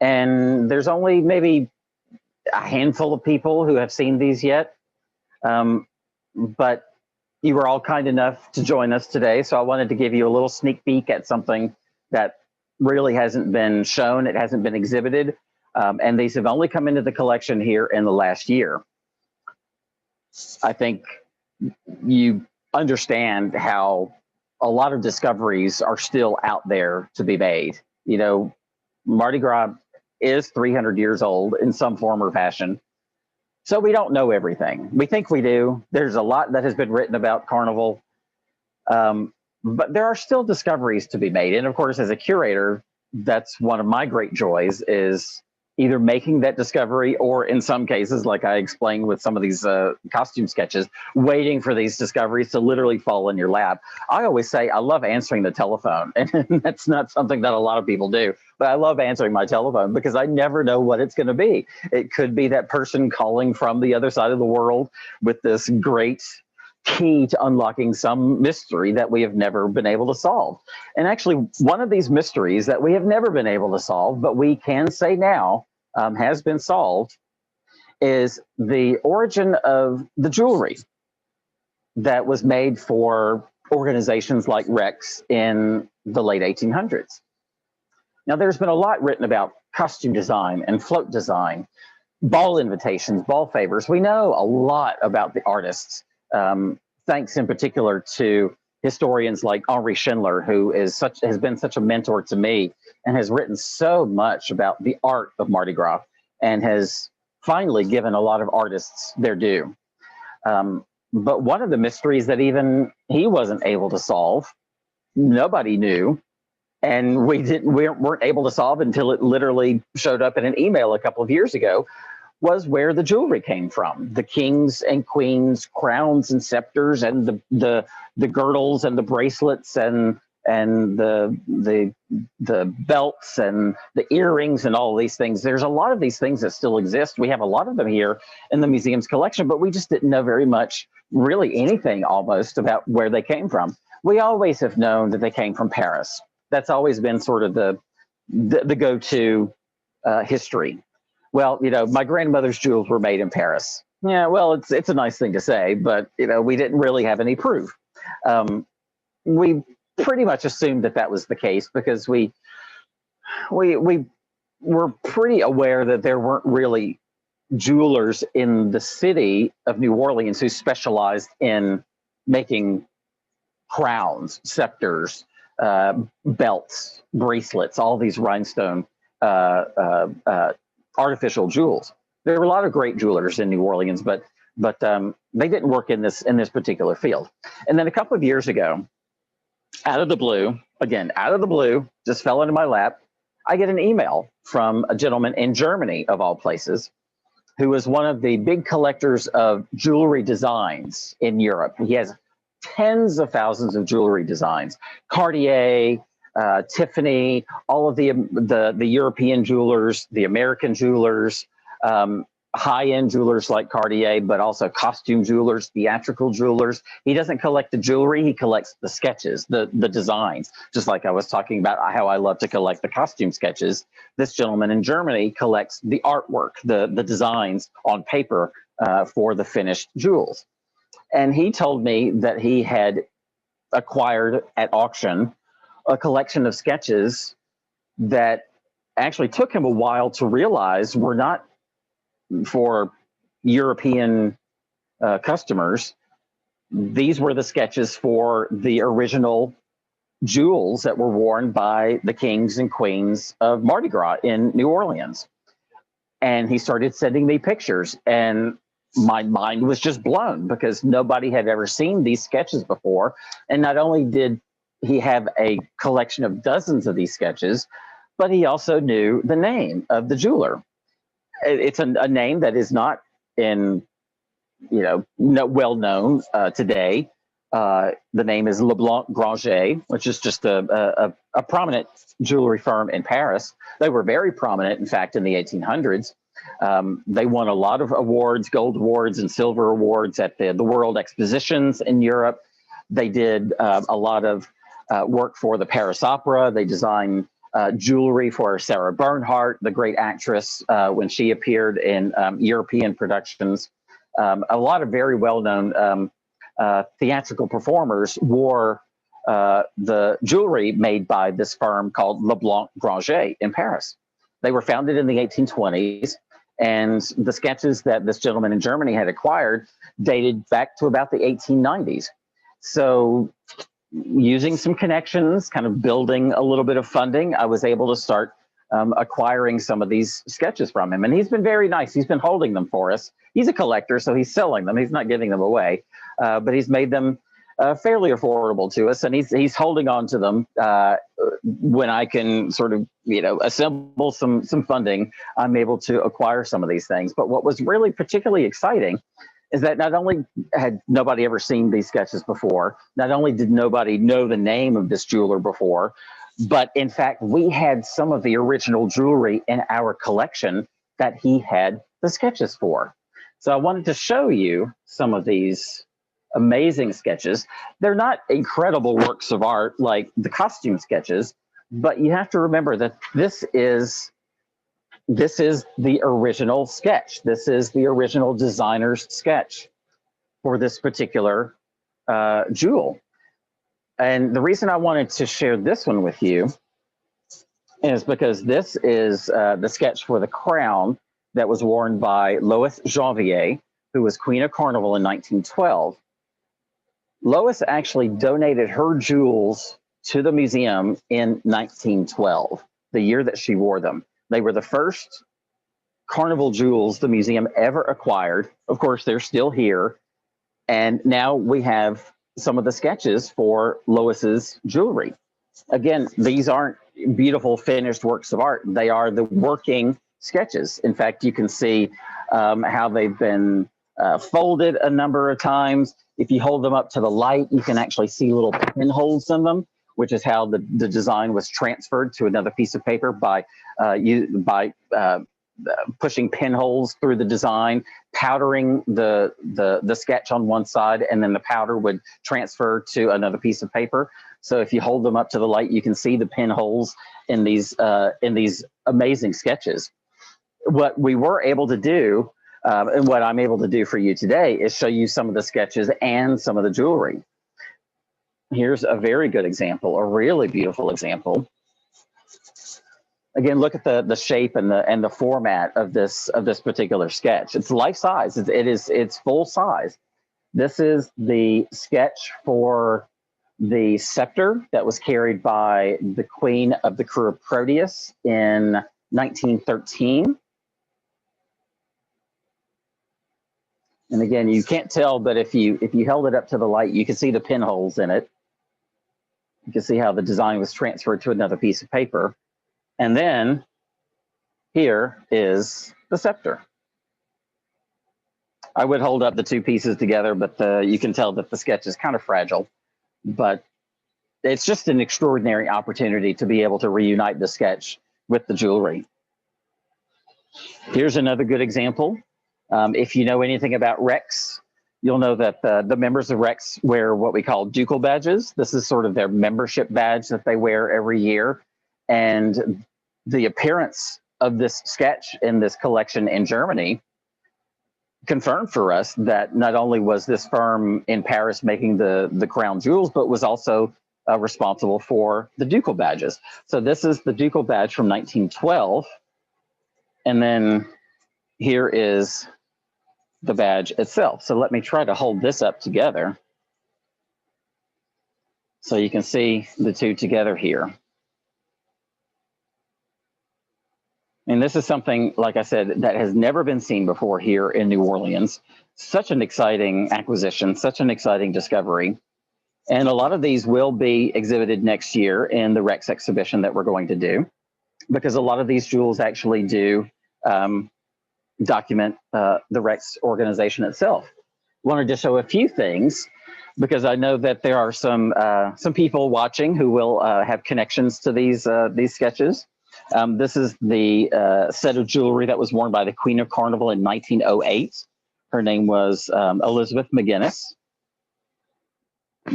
And there's only maybe a handful of people who have seen these yet. But you were all kind enough to join us today. So I wanted to give you a little sneak peek at something that really hasn't been shown. It hasn't been exhibited. And these have only come into the collection here in the last year. I think you understand how a lot of discoveries are still out there to be made. You know, Mardi Gras is 300 years old in some form or fashion. So we don't know everything. We think we do. There's a lot that has been written about Carnival, but there are still discoveries to be made. And of course, as a curator, that's one of my great joys, is either making that discovery, or in some cases, like I explained with some of these costume sketches, waiting for these discoveries to literally fall in your lap. I always say I love answering the telephone, and that's not something that a lot of people do, but I love answering my telephone because I never know what it's going to be. It could be that person calling from the other side of the world with this great key to unlocking some mystery that we have never been able to solve. And actually, one of these mysteries that we have never been able to solve, but we can say now has been solved, is the origin of the jewelry that was made for organizations like Rex in the late 1800s. Now, there's been a lot written about costume design and float design, ball invitations, ball favors. We know a lot about the artists, thanks in particular to historians like Henri Schindler, who has been such a mentor to me and has written so much about the art of Mardi Gras and has finally given a lot of artists their due. But one of the mysteries that even he wasn't able to solve, nobody knew, and we weren't able to solve until it literally showed up in an email a couple of years ago, was where the jewelry came from. The kings and queens, crowns and scepters, and the girdles and the bracelets and the belts and the earrings and all of these things. There's a lot of these things that still exist. We have a lot of them here in the museum's collection, but we just didn't know very much, really anything almost, about where they came from. We always have known that they came from Paris. That's always been sort of the go-to history. Well, you know, my grandmother's jewels were made in Paris. Yeah, well, it's a nice thing to say, but you know, we didn't really have any proof. We pretty much assumed that was the case because we were pretty aware that there weren't really jewelers in the city of New Orleans who specialized in making crowns, scepters, belts, bracelets, all these rhinestone artificial jewels. There were a lot of great jewelers in New Orleans, but they didn't work in this particular field. And then a couple of years ago, out of the blue, just fell into my lap, I get an email from a gentleman in Germany, of all places, who is one of the big collectors of jewelry designs in Europe. He has tens of thousands of jewelry designs, Cartier, Tiffany, all of the European jewelers, the American jewelers, high-end jewelers like Cartier, but also costume jewelers, theatrical jewelers. He doesn't collect the jewelry, he collects the sketches, the designs. Just like I was talking about how I love to collect the costume sketches, this gentleman in Germany collects the artwork, the designs on paper for the finished jewels. And he told me that he had acquired at auction a collection of sketches that actually took him a while to realize were not for European customers. These were the sketches for the original jewels that were worn by the kings and queens of Mardi Gras in New Orleans. And he started sending me pictures, and my mind was just blown because nobody had ever seen these sketches before. And not only did he have a collection of dozens of these sketches, but he also knew the name of the jeweler. It's a name that is not in, well known today. The name is Leblanc Granger, which is just a prominent jewelry firm in Paris. They were very prominent, in fact, in the 1800s. They won a lot of awards, gold awards and silver awards at the World Expositions in Europe. They did a lot of work for the Paris Opera. They designed jewelry for Sarah Bernhardt, the great actress, when she appeared in European productions. A lot of very well-known theatrical performers wore the jewelry made by this firm called Leblanc Granger in Paris. They were founded in the 1820s, and the sketches that this gentleman in Germany had acquired dated back to about the 1890s. So using some connections, kind of building a little bit of funding, I was able to start acquiring some of these sketches from him. And he's been very nice. He's been holding them for us. He's a collector, so he's selling them. He's not giving them away, but he's made them fairly affordable to us. And he's holding on to them when I can sort of, assemble some funding, I'm able to acquire some of these things. But what was really particularly exciting is that not only had nobody ever seen these sketches before, not only did nobody know the name of this jeweler before, but in fact, we had some of the original jewelry in our collection that he had the sketches for. So I wanted to show you some of these amazing sketches. They're not incredible works of art like the costume sketches, but you have to remember that this is the original sketch. This is the original designer's sketch for this particular jewel. And the reason I wanted to share this one with you is because this is the sketch for the crown that was worn by Lois Janvier, who was Queen of Carnival in 1912. Lois actually donated her jewels to the museum in 1912, the year that she wore them. They were the first Carnival jewels the museum ever acquired. Of course, they're still here. And now we have some of the sketches for Lois's jewelry. Again, these aren't beautiful finished works of art. They are the working sketches. In fact, you can see how they've been folded a number of times. If you hold them up to the light, you can actually see little pinholes in them, which is how the design was transferred to another piece of paper by pushing pinholes through the design, powdering the sketch on one side, and then the powder would transfer to another piece of paper. So if you hold them up to the light, you can see the pinholes in these amazing sketches. What we were able to do, and what I'm able to do for you today, is show you some of the sketches and some of the jewelry. Here's a very good example, a really beautiful example. Again, look at the shape and the format of this particular sketch. It's life size. It's full size. This is the sketch for the scepter that was carried by the Queen of the crew of Proteus in 1913. And again, you can't tell, but if you held it up to the light, you can see the pinholes in it. You can see how the design was transferred to another piece of paper. And then here is the scepter. I would hold up the two pieces together, but you can tell that the sketch is kind of fragile. But it's just an extraordinary opportunity to be able to reunite the sketch with the jewelry. Here's another good example. If you know anything about Rex, you'll know that the members of Rex wear what we call ducal badges. This is sort of their membership badge that they wear every year. And the appearance of this sketch in this collection in Germany confirmed for us that not only was this firm in Paris making the crown jewels, but was also responsible for the ducal badges. So this is the ducal badge from 1912. And then here is the badge itself. So let me try to hold this up together so you can see the two together here. And this is something, like I said, that has never been seen before here in New Orleans. Such an exciting acquisition, such an exciting discovery. And a lot of these will be exhibited next year in the Rex exhibition that we're going to do, because a lot of these jewels actually do document the Rex organization itself. Wanted to show a few things because I know that there are some people watching who will have connections to these sketches. This is the set of jewelry that was worn by the Queen of Carnival in 1908. Her name was Elizabeth McGuinness.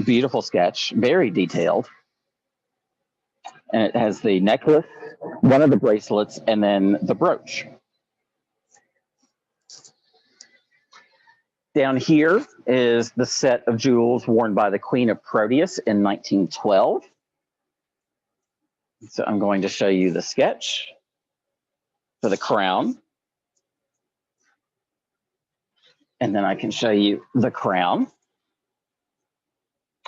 Beautiful sketch, very detailed. And it has the necklace, one of the bracelets, and then the brooch. Down here is the set of jewels worn by the Queen of Proteus in 1912. So I'm going to show you the sketch for the crown. And then I can show you the crown.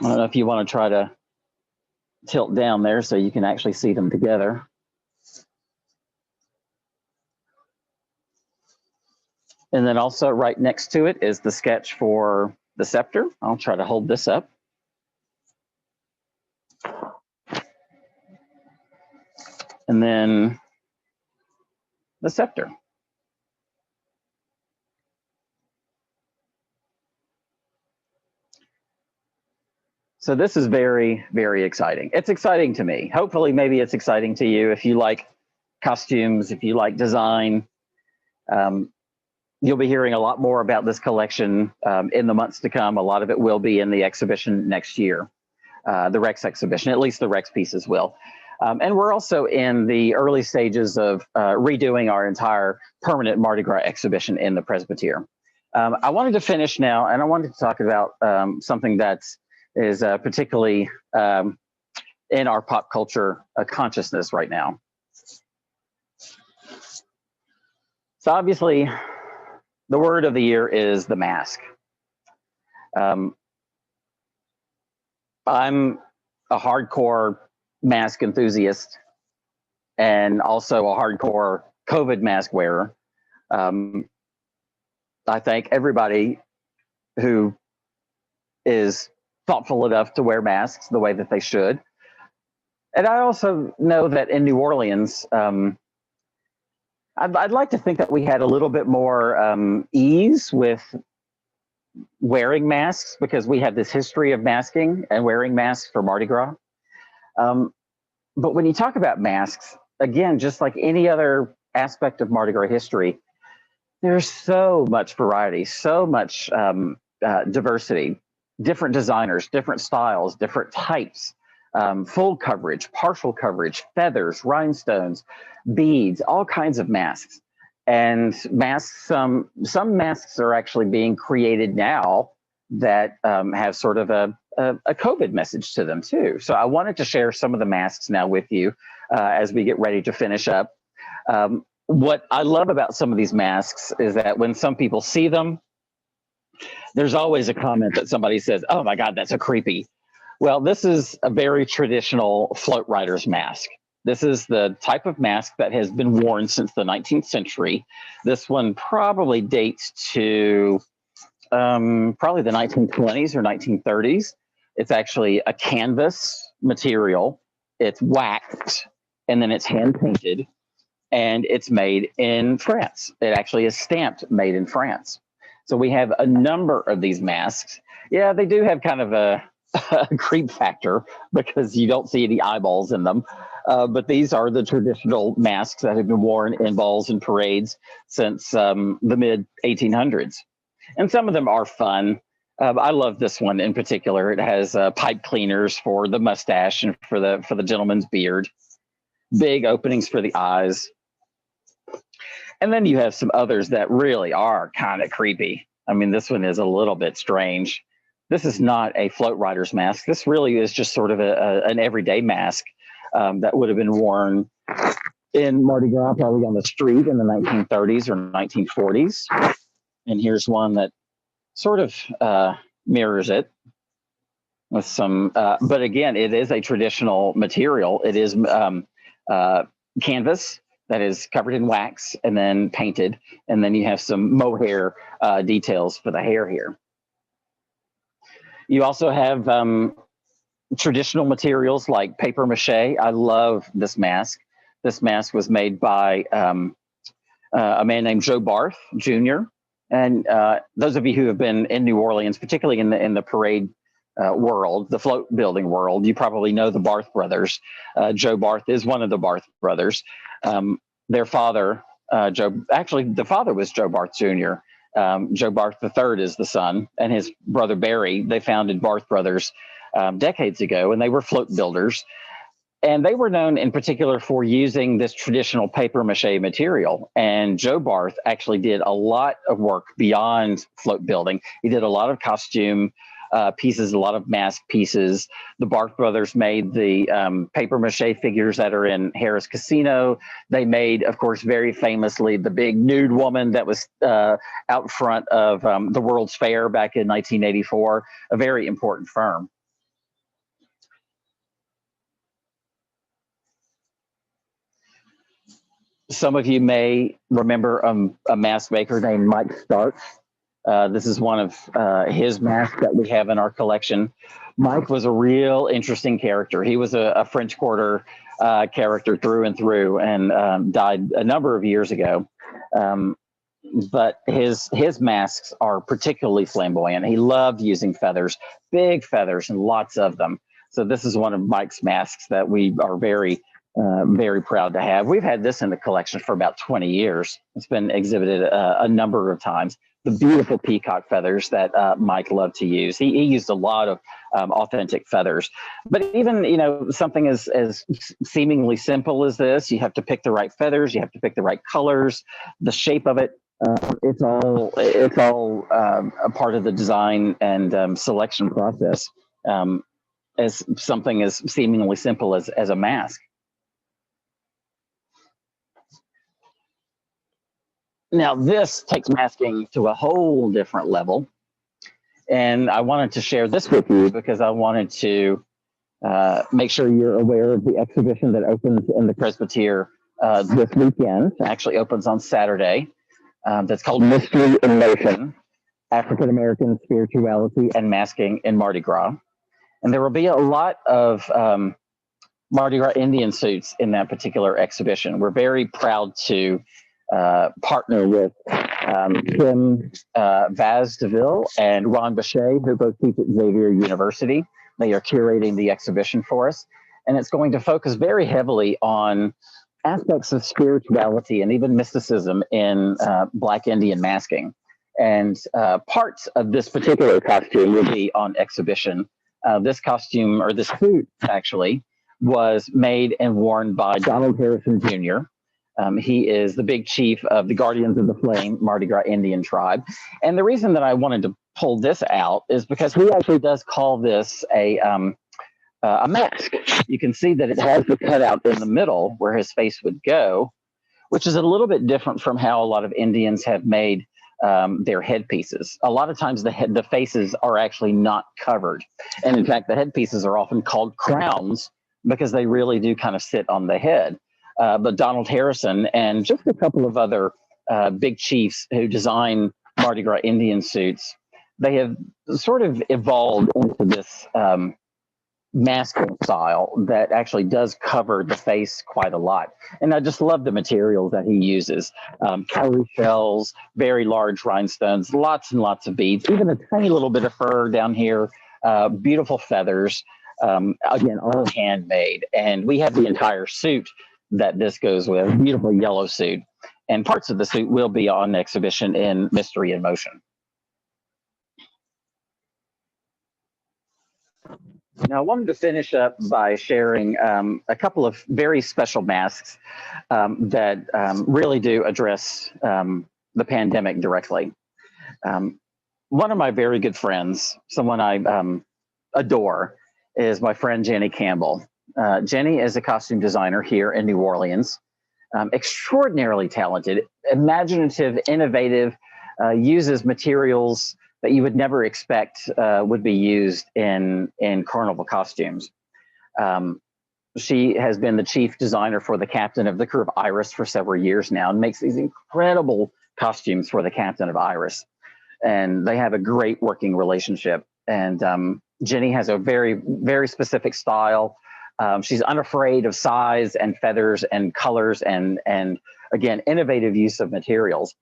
I don't know if you want to try to tilt down there so you can actually see them together. And then also right next to it is the sketch for the scepter. I'll try to hold this up. And then the scepter. So this is very, very exciting. It's exciting to me. Hopefully, maybe it's exciting to you if you like costumes, if you like design. You'll be hearing a lot more about this collection in the months to come. A lot of it will be in the exhibition next year, the Rex exhibition, at least the Rex pieces will. And we're also in the early stages of redoing our entire permanent Mardi Gras exhibition in the Presbytere. I wanted to finish now, and I wanted to talk about something that is particularly in our pop culture consciousness right now. So obviously, the word of the year is the mask. I'm a hardcore mask enthusiast and also a hardcore COVID mask wearer. I thank everybody who is thoughtful enough to wear masks the way that they should. And I also know that in New Orleans, I'd like to think that we had a little bit more ease with wearing masks because we have this history of masking and wearing masks for Mardi Gras. But when you talk about masks, again, just like any other aspect of Mardi Gras history, there's so much variety, so much diversity, different designers, different styles, different types, full coverage, partial coverage, feathers, rhinestones, beads, all kinds of masks. And masks, some masks are actually being created now that have sort of a COVID message to them too. So I wanted to share some of the masks now with you as we get ready to finish up. What I love about some of these masks is that when some people see them, there's always a comment that somebody says, "Oh my God, that's so creepy." Well, this is a very traditional float rider's mask. This is the type of mask that has been worn since the 19th century. This one probably dates to probably the 1920s or 1930s. It's actually a canvas material. It's waxed and then it's hand painted and it's made in France. It actually is stamped made in France. So we have a number of these masks. Yeah, they do have kind of a creep factor because you don't see any eyeballs in them. But these are the traditional masks that have been worn in balls and parades since the mid 1800s. And some of them are fun. I love this one in particular. It has pipe cleaners for the mustache and for the gentleman's beard, big openings for the eyes. And then you have some others that really are kind of creepy. I mean, this one is a little bit strange. This is not a float rider's mask. This really is just sort of an everyday mask that would have been worn in Mardi Gras, probably on the street in the 1930s or 1940s. And here's one that sort of mirrors it with some, but again, it is a traditional material. It is canvas that is covered in wax and then painted. And then you have some mohair details for the hair here. You also have traditional materials like paper mache. I love this mask. This mask was made by a man named Joe Barth Jr. And those of you who have been in New Orleans, particularly in the parade world, the float building world, you probably know the Barth brothers. Joe Barth is one of the Barth brothers. Their father, the father was Joe Barth Jr. Joe Barth III is the son, and his brother Barry. They founded Barth Brothers decades ago, and they were float builders. And they were known in particular for using this traditional paper mache material. And Joe Barth actually did a lot of work beyond float building. He did a lot of costume pieces, a lot of mask pieces. The Barth brothers made the paper mache figures that are in Harris Casino. They made, of course, very famously, the big nude woman that was out front of the World's Fair back in 1984, a very important firm. Some of you may remember a mask maker named Mike Stark. This is one of his masks that we have in our collection. Mike was a real interesting character. He was a French Quarter character through and through, and died a number of years ago. But his masks are particularly flamboyant. He loved using feathers, big feathers, and lots of them. So this is one of Mike's masks that we are very proud to have. We've had this in the collection for about 20 years. It's been exhibited a number of times. The beautiful peacock feathers that Mike loved to use. He used a lot of authentic feathers. But even, something as seemingly simple as this, you have to pick the right feathers, you have to pick the right colors, the shape of it. It's all a part of the design and selection process, as something as seemingly simple as a mask. Now, this takes masking to a whole different level. And I wanted to share this with you because I wanted to make sure you're aware of the exhibition that opens in the Presbytere this weekend. It actually opens on Saturday. That's called Mystery in Motion, African American Spirituality and Masking in Mardi Gras. And there will be a lot of Mardi Gras Indian suits in that particular exhibition. We're very proud to partner with Kim Vaz DeVille and Ron Bachet, who both teach at Xavier University. They are curating the exhibition for us, and it's going to focus very heavily on aspects of spirituality and even mysticism in Black Indian masking. And parts of this particular costume will be on exhibition. This costume, or this suit actually, was made and worn by Donald Harrison Jr. He is the big chief of the Guardians of the Flame Mardi Gras Indian tribe. And the reason that I wanted to pull this out is because he actually does call this a mask. You can see that it has the cutout in the middle where his face would go, which is a little bit different from how a lot of Indians have made their headpieces. A lot of times the faces are actually not covered. And in fact, the headpieces are often called crowns because they really do kind of sit on the head. But Donald Harrison and just a couple of other big chiefs who design Mardi Gras Indian suits, they have sort of evolved into this masking style that actually does cover the face quite a lot. And I just love the materials that he uses. Cowrie shells, very large rhinestones, lots and lots of beads, even a tiny little bit of fur down here, beautiful feathers, again, all handmade. And we have the entire suit that this goes with, beautiful yellow suit. And parts of the suit will be on exhibition in Mystery in Motion. Now, I wanted to finish up by sharing a couple of very special masks that really do address the pandemic directly. One of my very good friends, someone I adore, is my friend Jenny Campbell. Jenny is a costume designer here in New Orleans, extraordinarily talented, imaginative, innovative, uses materials that you would never expect would be used in carnival costumes. She has been the chief designer for the captain of the crew of Iris for several years now and makes these incredible costumes for the captain of Iris. And they have a great working relationship. And Jenny has a very, very specific style. She's unafraid of size and feathers and colors and again, innovative use of materials.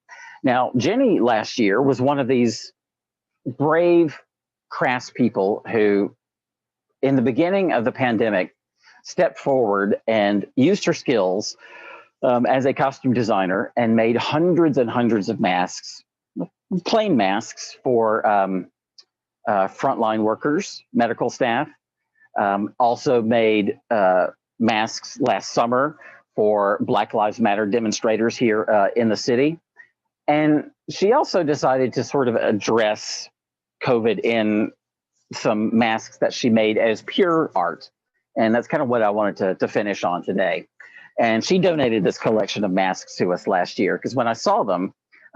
Now, Jenny last year was one of these brave craftspeople who, in the beginning of the pandemic, stepped forward and used her skills as a costume designer and made hundreds and hundreds of masks, plain masks for frontline workers, medical staff. Also made masks last summer for Black Lives Matter demonstrators here in the city. And she also decided to sort of address COVID in some masks that she made as pure art. And that's kind of what I wanted to finish on today. And she donated this collection of masks to us last year because when I saw them,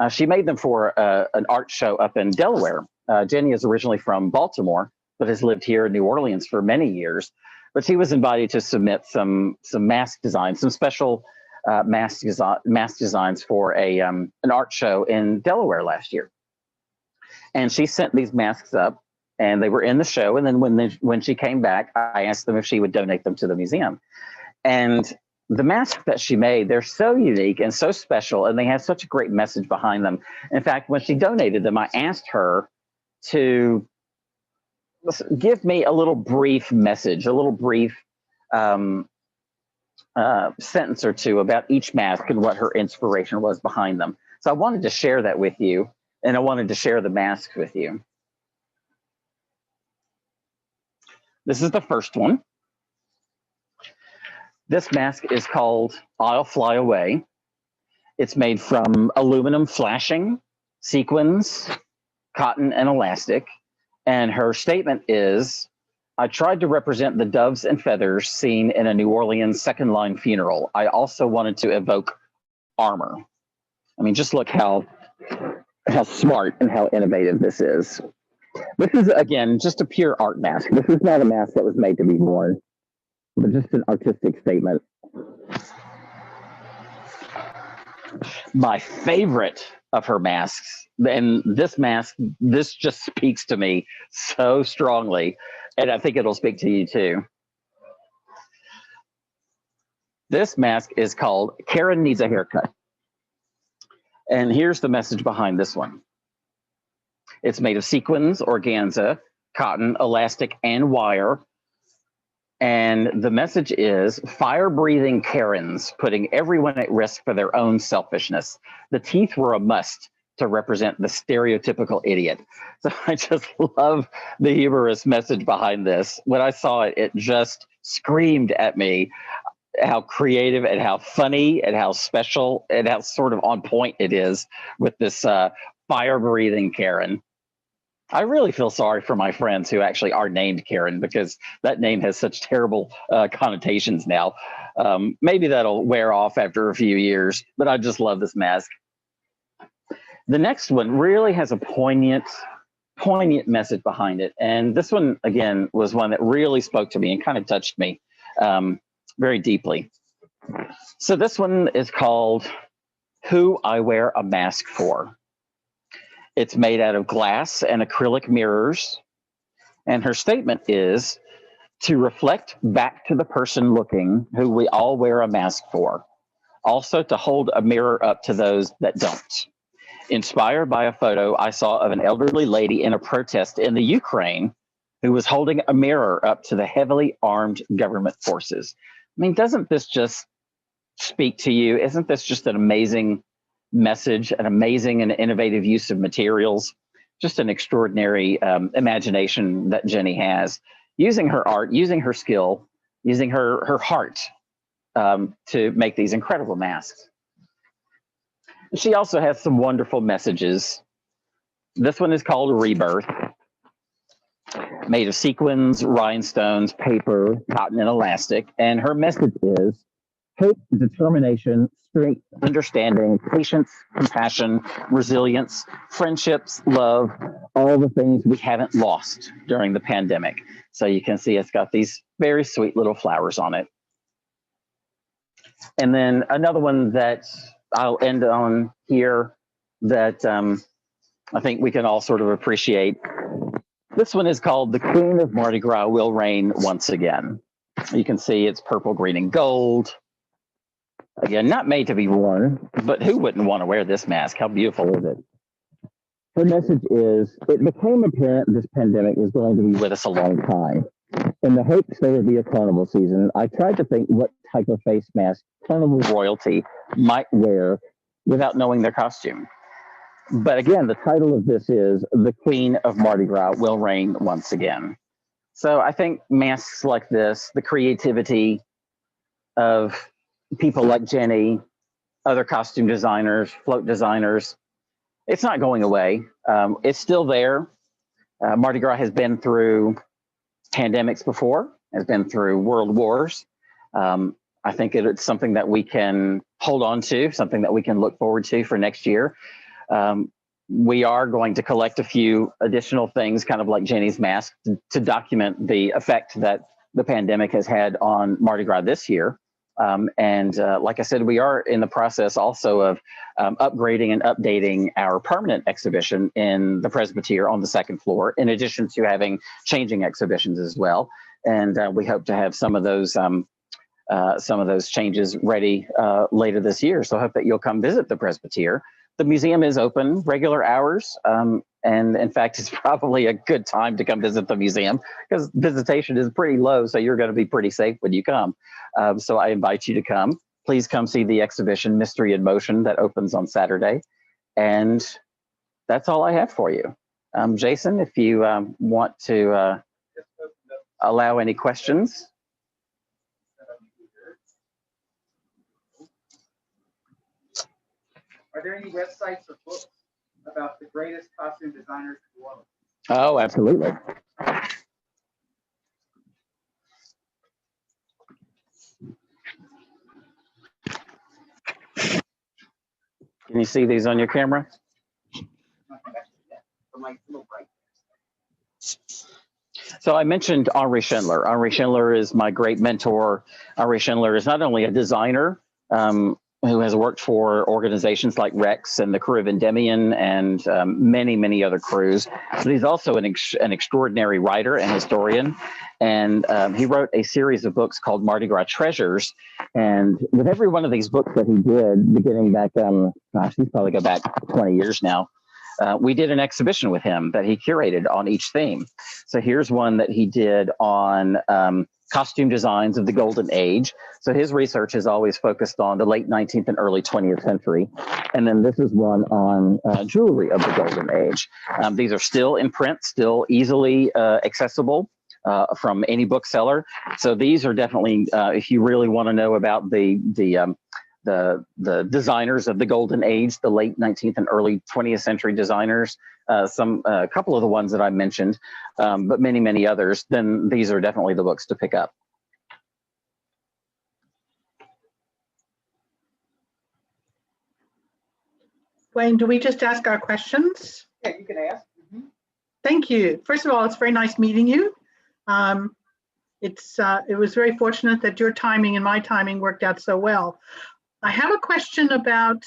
she made them for an art show up in Delaware. Jenny is originally from Baltimore, but has lived here in New Orleans for many years. But she was invited to submit some mask designs, some special mask designs for an art show in Delaware last year. And she sent these masks up, and they were in the show. And then when she came back, I asked them if she would donate them to the museum. And the masks that she made, they're so unique and so special, and they have such a great message behind them. In fact, when she donated them, I asked her to give me a little brief message, a little brief sentence or two about each mask and what her inspiration was behind them. So I wanted to share that with you, and I wanted to share the masks with you. This is the first one. This mask is called I'll Fly Away. It's made from aluminum flashing, sequins, cotton, and elastic. And her statement is, I tried to represent the doves and feathers seen in a New Orleans second line funeral. I also wanted to evoke armor. I mean, just look how smart and how innovative this is. This is, again, just a pure art mask. This is not a mask that was made to be worn, but just an artistic statement. My favorite of her masks, and this mask, this just speaks to me so strongly, and I think it'll speak to you too. This mask is called Karen Needs a Haircut. And here's the message behind this one. It's made of sequins, organza, cotton, elastic, and wire. And the message is fire-breathing Karens putting everyone at risk for their own selfishness. The teeth were a must to represent the stereotypical idiot. So I just love the humorous message behind this. When I saw it, it just screamed at me how creative and how funny and how special and how sort of on point it is with this fire-breathing Karen. I really feel sorry for my friends who actually are named Karen because that name has such terrible connotations now. Maybe that'll wear off after a few years, but I just love this mask. The next one really has a poignant message behind it. And this one, again, was one that really spoke to me and kind of touched me very deeply. So this one is called Who I Wear a Mask For. It's made out of glass and acrylic mirrors. And her statement is to reflect back to the person looking who we all wear a mask for. Also to hold a mirror up to those that don't. Inspired by a photo I saw of an elderly lady in a protest in the Ukraine who was holding a mirror up to the heavily armed government forces. I mean, doesn't this just speak to you? Isn't this just an amazing message, an amazing and innovative use of materials, just an extraordinary imagination that Jenny has, using her art, using her skill, using her heart to make these incredible masks. She also has some wonderful messages. This one is called Rebirth, made of sequins, rhinestones, paper, cotton, and elastic. And her message is hope, determination, strength, understanding, patience, compassion, resilience, friendships, love, all the things we haven't lost during the pandemic. So you can see it's got these very sweet little flowers on it. And then another one that I'll end on here that I think we can all sort of appreciate. This one is called The Queen of Mardi Gras Will Reign Once Again. You can see it's purple, green, and gold. Again, not made to be worn, but who wouldn't want to wear this mask? How beautiful is it? Her message is, it became apparent this pandemic was going to be with us a long time. In the hopes there would be a carnival season, I tried to think what type of face mask carnival royalty might wear without knowing their costume. But again, the title of this is The Queen of Mardi Gras Will Reign Once Again. So I think masks like this, the creativity of people like Jenny, other costume designers, float designers, it's not going away. It's still there. Mardi Gras has been through pandemics before, has been through world wars. I think it's something that we can hold on to, something that we can look forward to for next year. We are going to collect a few additional things, kind of like Jenny's mask, to document the effect that the pandemic has had on Mardi Gras this year. Like I said, we are in the process also of upgrading and updating our permanent exhibition in the Presbytere on the second floor, in addition to having changing exhibitions as well. And we hope to have some of those changes ready later this year. So I hope that you'll come visit the Presbytere. The museum is open regular hours. And in fact, it's probably a good time to come visit the museum because visitation is pretty low. So you're going to be pretty safe when you come. So I invite you to come. Please come see the exhibition Mystery in Motion that opens on Saturday. And that's all I have for you. Jason, if you want to allow any questions. Are there any websites or books about the greatest costume designers in the world? Oh, absolutely. Can you see these on your camera? So I mentioned Henri Schindler. Henri Schindler is my great mentor. Henri Schindler is not only a designer who has worked for organizations like Rex and the crew of Endymion and many, many other crews, but he's also an extraordinary writer and historian. And he wrote a series of books called Mardi Gras Treasures. And with every one of these books that he did, beginning back, gosh, he's probably go back 20 years now, we did an exhibition with him that he curated on each theme. So here's one that he did on costume designs of the Golden Age. So his research is always focused on the late 19th and early 20th century. And then this is one on jewelry of the Golden Age. These are still in print, still easily accessible from any bookseller. So these are definitely, if you really want to know about the designers of the Golden Age, the late 19th and early 20th century designers, a couple of the ones that I mentioned, but many, many others, then these are definitely the books to pick up. Wayne, do we just ask our questions? Yeah, you can ask. Thank you. First of all, it's very nice meeting you. It was very fortunate that your timing and my timing worked out so well. I have a question about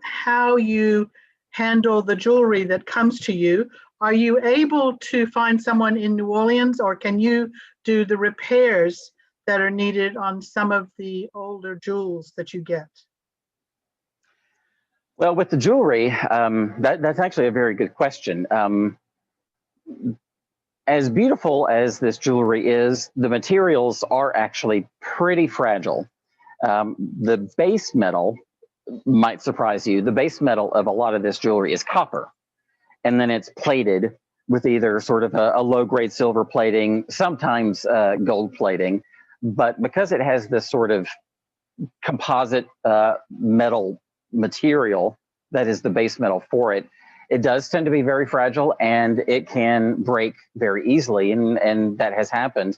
how you handle the jewelry that comes to you. Are you able to find someone in New Orleans, or can you do the repairs that are needed on some of the older jewels that you get? Well, with the jewelry, that's actually a very good question. As beautiful as this jewelry is, the materials are actually pretty fragile. The base metal might surprise you. The base metal of a lot of this jewelry is copper, and then it's plated with either sort of a low-grade silver plating, sometimes gold plating. But because it has this sort of composite metal material that is the base metal for it, it does tend to be very fragile, and it can break very easily, and that has happened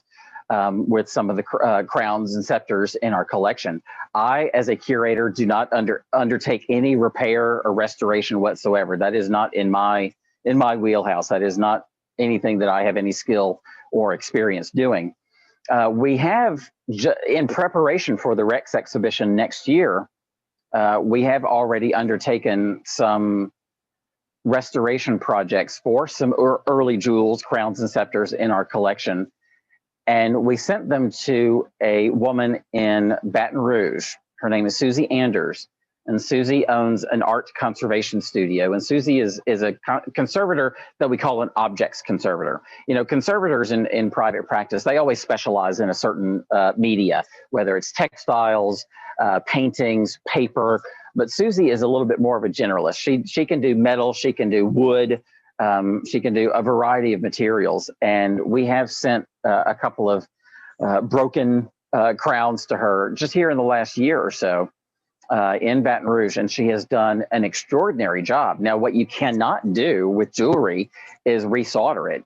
with some of the crowns and scepters in our collection. I, as a curator, do not undertake any repair or restoration whatsoever. That is not in my wheelhouse. That is not anything that I have any skill or experience doing. We have, in preparation for the Rex exhibition next year, we have already undertaken some restoration projects for some early jewels, crowns, and scepters in our collection. And we sent them to a woman in Baton Rouge. Her name is Susie Anders. and Susie owns an art conservation studio. And Susie is a conservator that we call an objects conservator. You know, conservators in private practice, they always specialize in a certain media, whether it's textiles, paintings, paper. But Susie is a little bit more of a generalist. She can do metal, she can do wood, she can do a variety of materials. And we have sent a couple of broken crowns to her just here in the last year or so in Baton Rouge, and she has done an extraordinary job. Now, what you cannot do with jewelry is resolder it.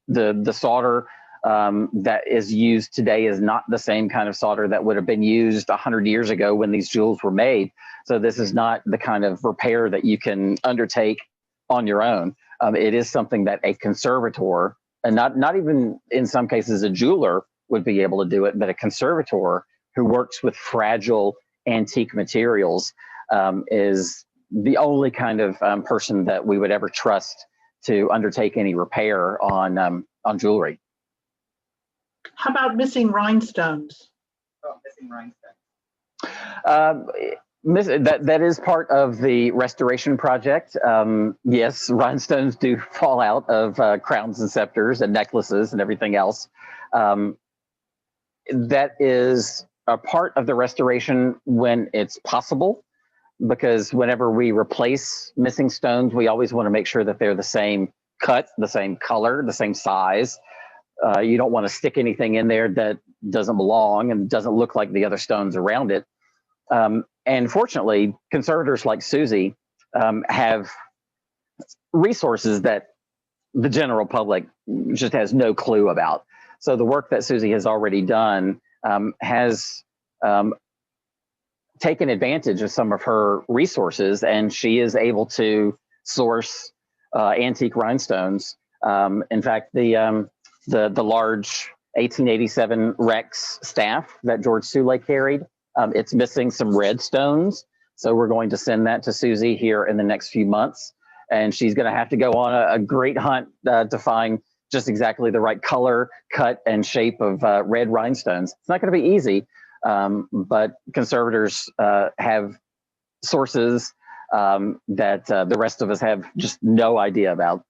The solder that is used today is not the same kind of solder that would have been used 100 years ago when these jewels were made. So this is not the kind of repair that you can undertake on your own. It is something that a conservator, and not even in some cases a jeweler, would be able to do it, but a conservator who works with fragile antique materials is the only kind of person that we would ever trust to undertake any repair on jewelry. How about missing rhinestones? Oh, missing rhinestones. That is part of the restoration project. Yes, rhinestones do fall out of crowns and scepters and necklaces and everything else. That is a part of the restoration when it's possible, because whenever we replace missing stones, we always want to make sure that they're the same cut, the same color, the same size. You don't want to stick anything in there that doesn't belong and doesn't look like the other stones around it. And fortunately, conservators like Susie have resources that the general public just has no clue about. So the work that Susie has already done has taken advantage of some of her resources, and she is able to source antique rhinestones. In fact, the large 1887 Rex staff that George Soule carried, it's missing some red stones. So we're going to send that to Susie here in the next few months. And she's going to have to go on a great hunt to find just exactly the right color, cut, and shape of red rhinestones. It's not going to be easy, but conservators have sources that the rest of us have just no idea about.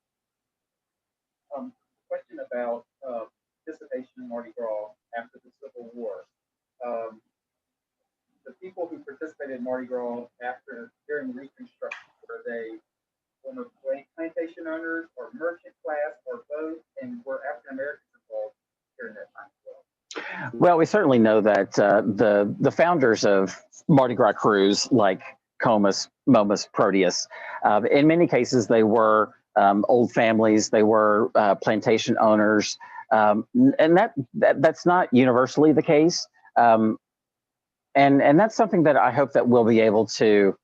Question about participation in Mardi Gras after the Civil War. The people who participated in Mardi Gras during Reconstruction, were they former plantation owners or merchant class or both, and were African Americans involved during that time as well? Well, we certainly know that the founders of Mardi Gras crews like Comus, Momus, Proteus, in many cases they were old families, they were plantation owners, and that's not universally the case. And that's something that I hope that we'll be able to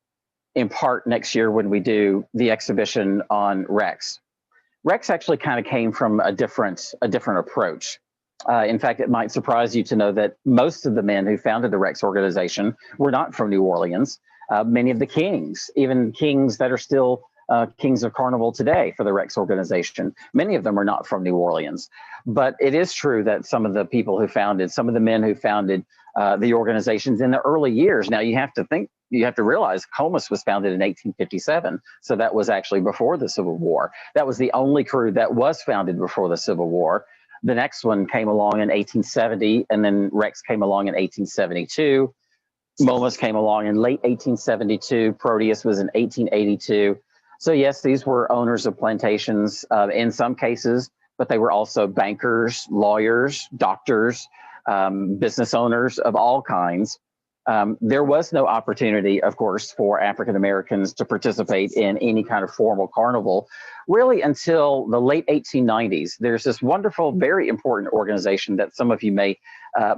impart next year when we do the exhibition on Rex. Rex actually kind of came from a different approach. In fact, it might surprise you to know that most of the men who founded the Rex organization were not from New Orleans. Many of the kings, even kings that are still kings of Carnival today for the Rex organization, many of them are not from New Orleans. But it is true that some of the people who founded, some of the men who founded the organizations in the early years. Now you have to realize Comus was founded in 1857. So that was actually before the Civil War. That was the only crew that was founded before the Civil War. The next one came along in 1870, and then Rex came along in 1872. Momus came along in late 1872. Proteus was in 1882. So yes, these were owners of plantations in some cases, but they were also bankers, lawyers, doctors, business owners of all kinds. There was no opportunity, of course, for African Americans to participate in any kind of formal carnival, really until the late 1890s. There's this wonderful, very important organization that some of you may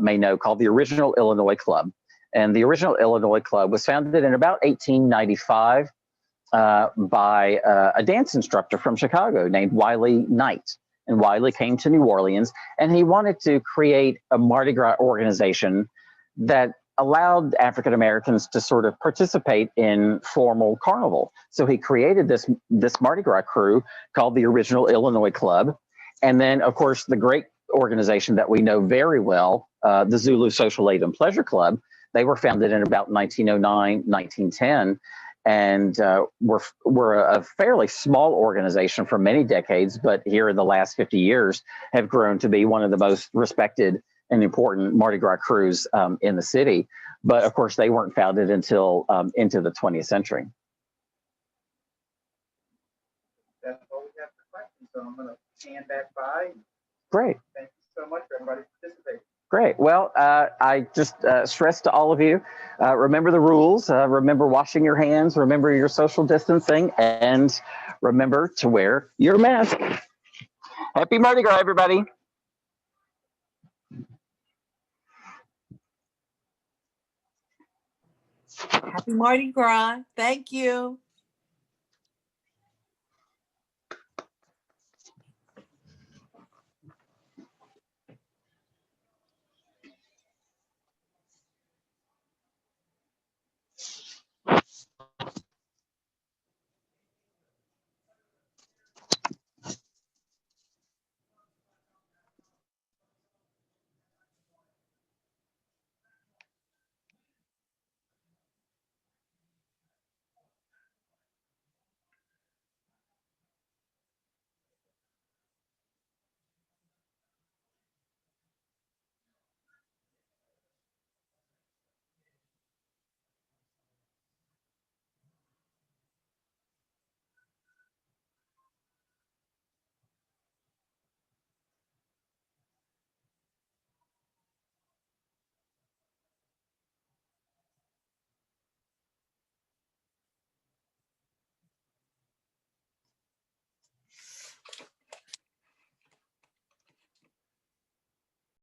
know called the Original Illinois Club. And the Original Illinois Club was founded in about 1895 by a dance instructor from Chicago named Wiley Knight. And Wiley came to New Orleans, and he wanted to create a Mardi Gras organization that allowed African Americans to sort of participate in formal carnival. So he created this Mardi Gras crew called the Original Illinois Club. And then, of course, the great organization that we know very well, the Zulu Social Aid and Pleasure Club, They were founded in about 1909, 1910, and were a fairly small organization for many decades, but here in the last 50 years have grown to be one of the most respected and important Mardi Gras crews in the city. But of course, they weren't founded until into the 20th century. That's all we have for questions. So I'm going to hand back by. Great. Thank you so much for everybody participating. Great. Well, I just stress to all of you, remember the rules, remember washing your hands, remember your social distancing, and remember to wear your mask. Happy Mardi Gras, everybody. Happy Mardi Gras. Thank you.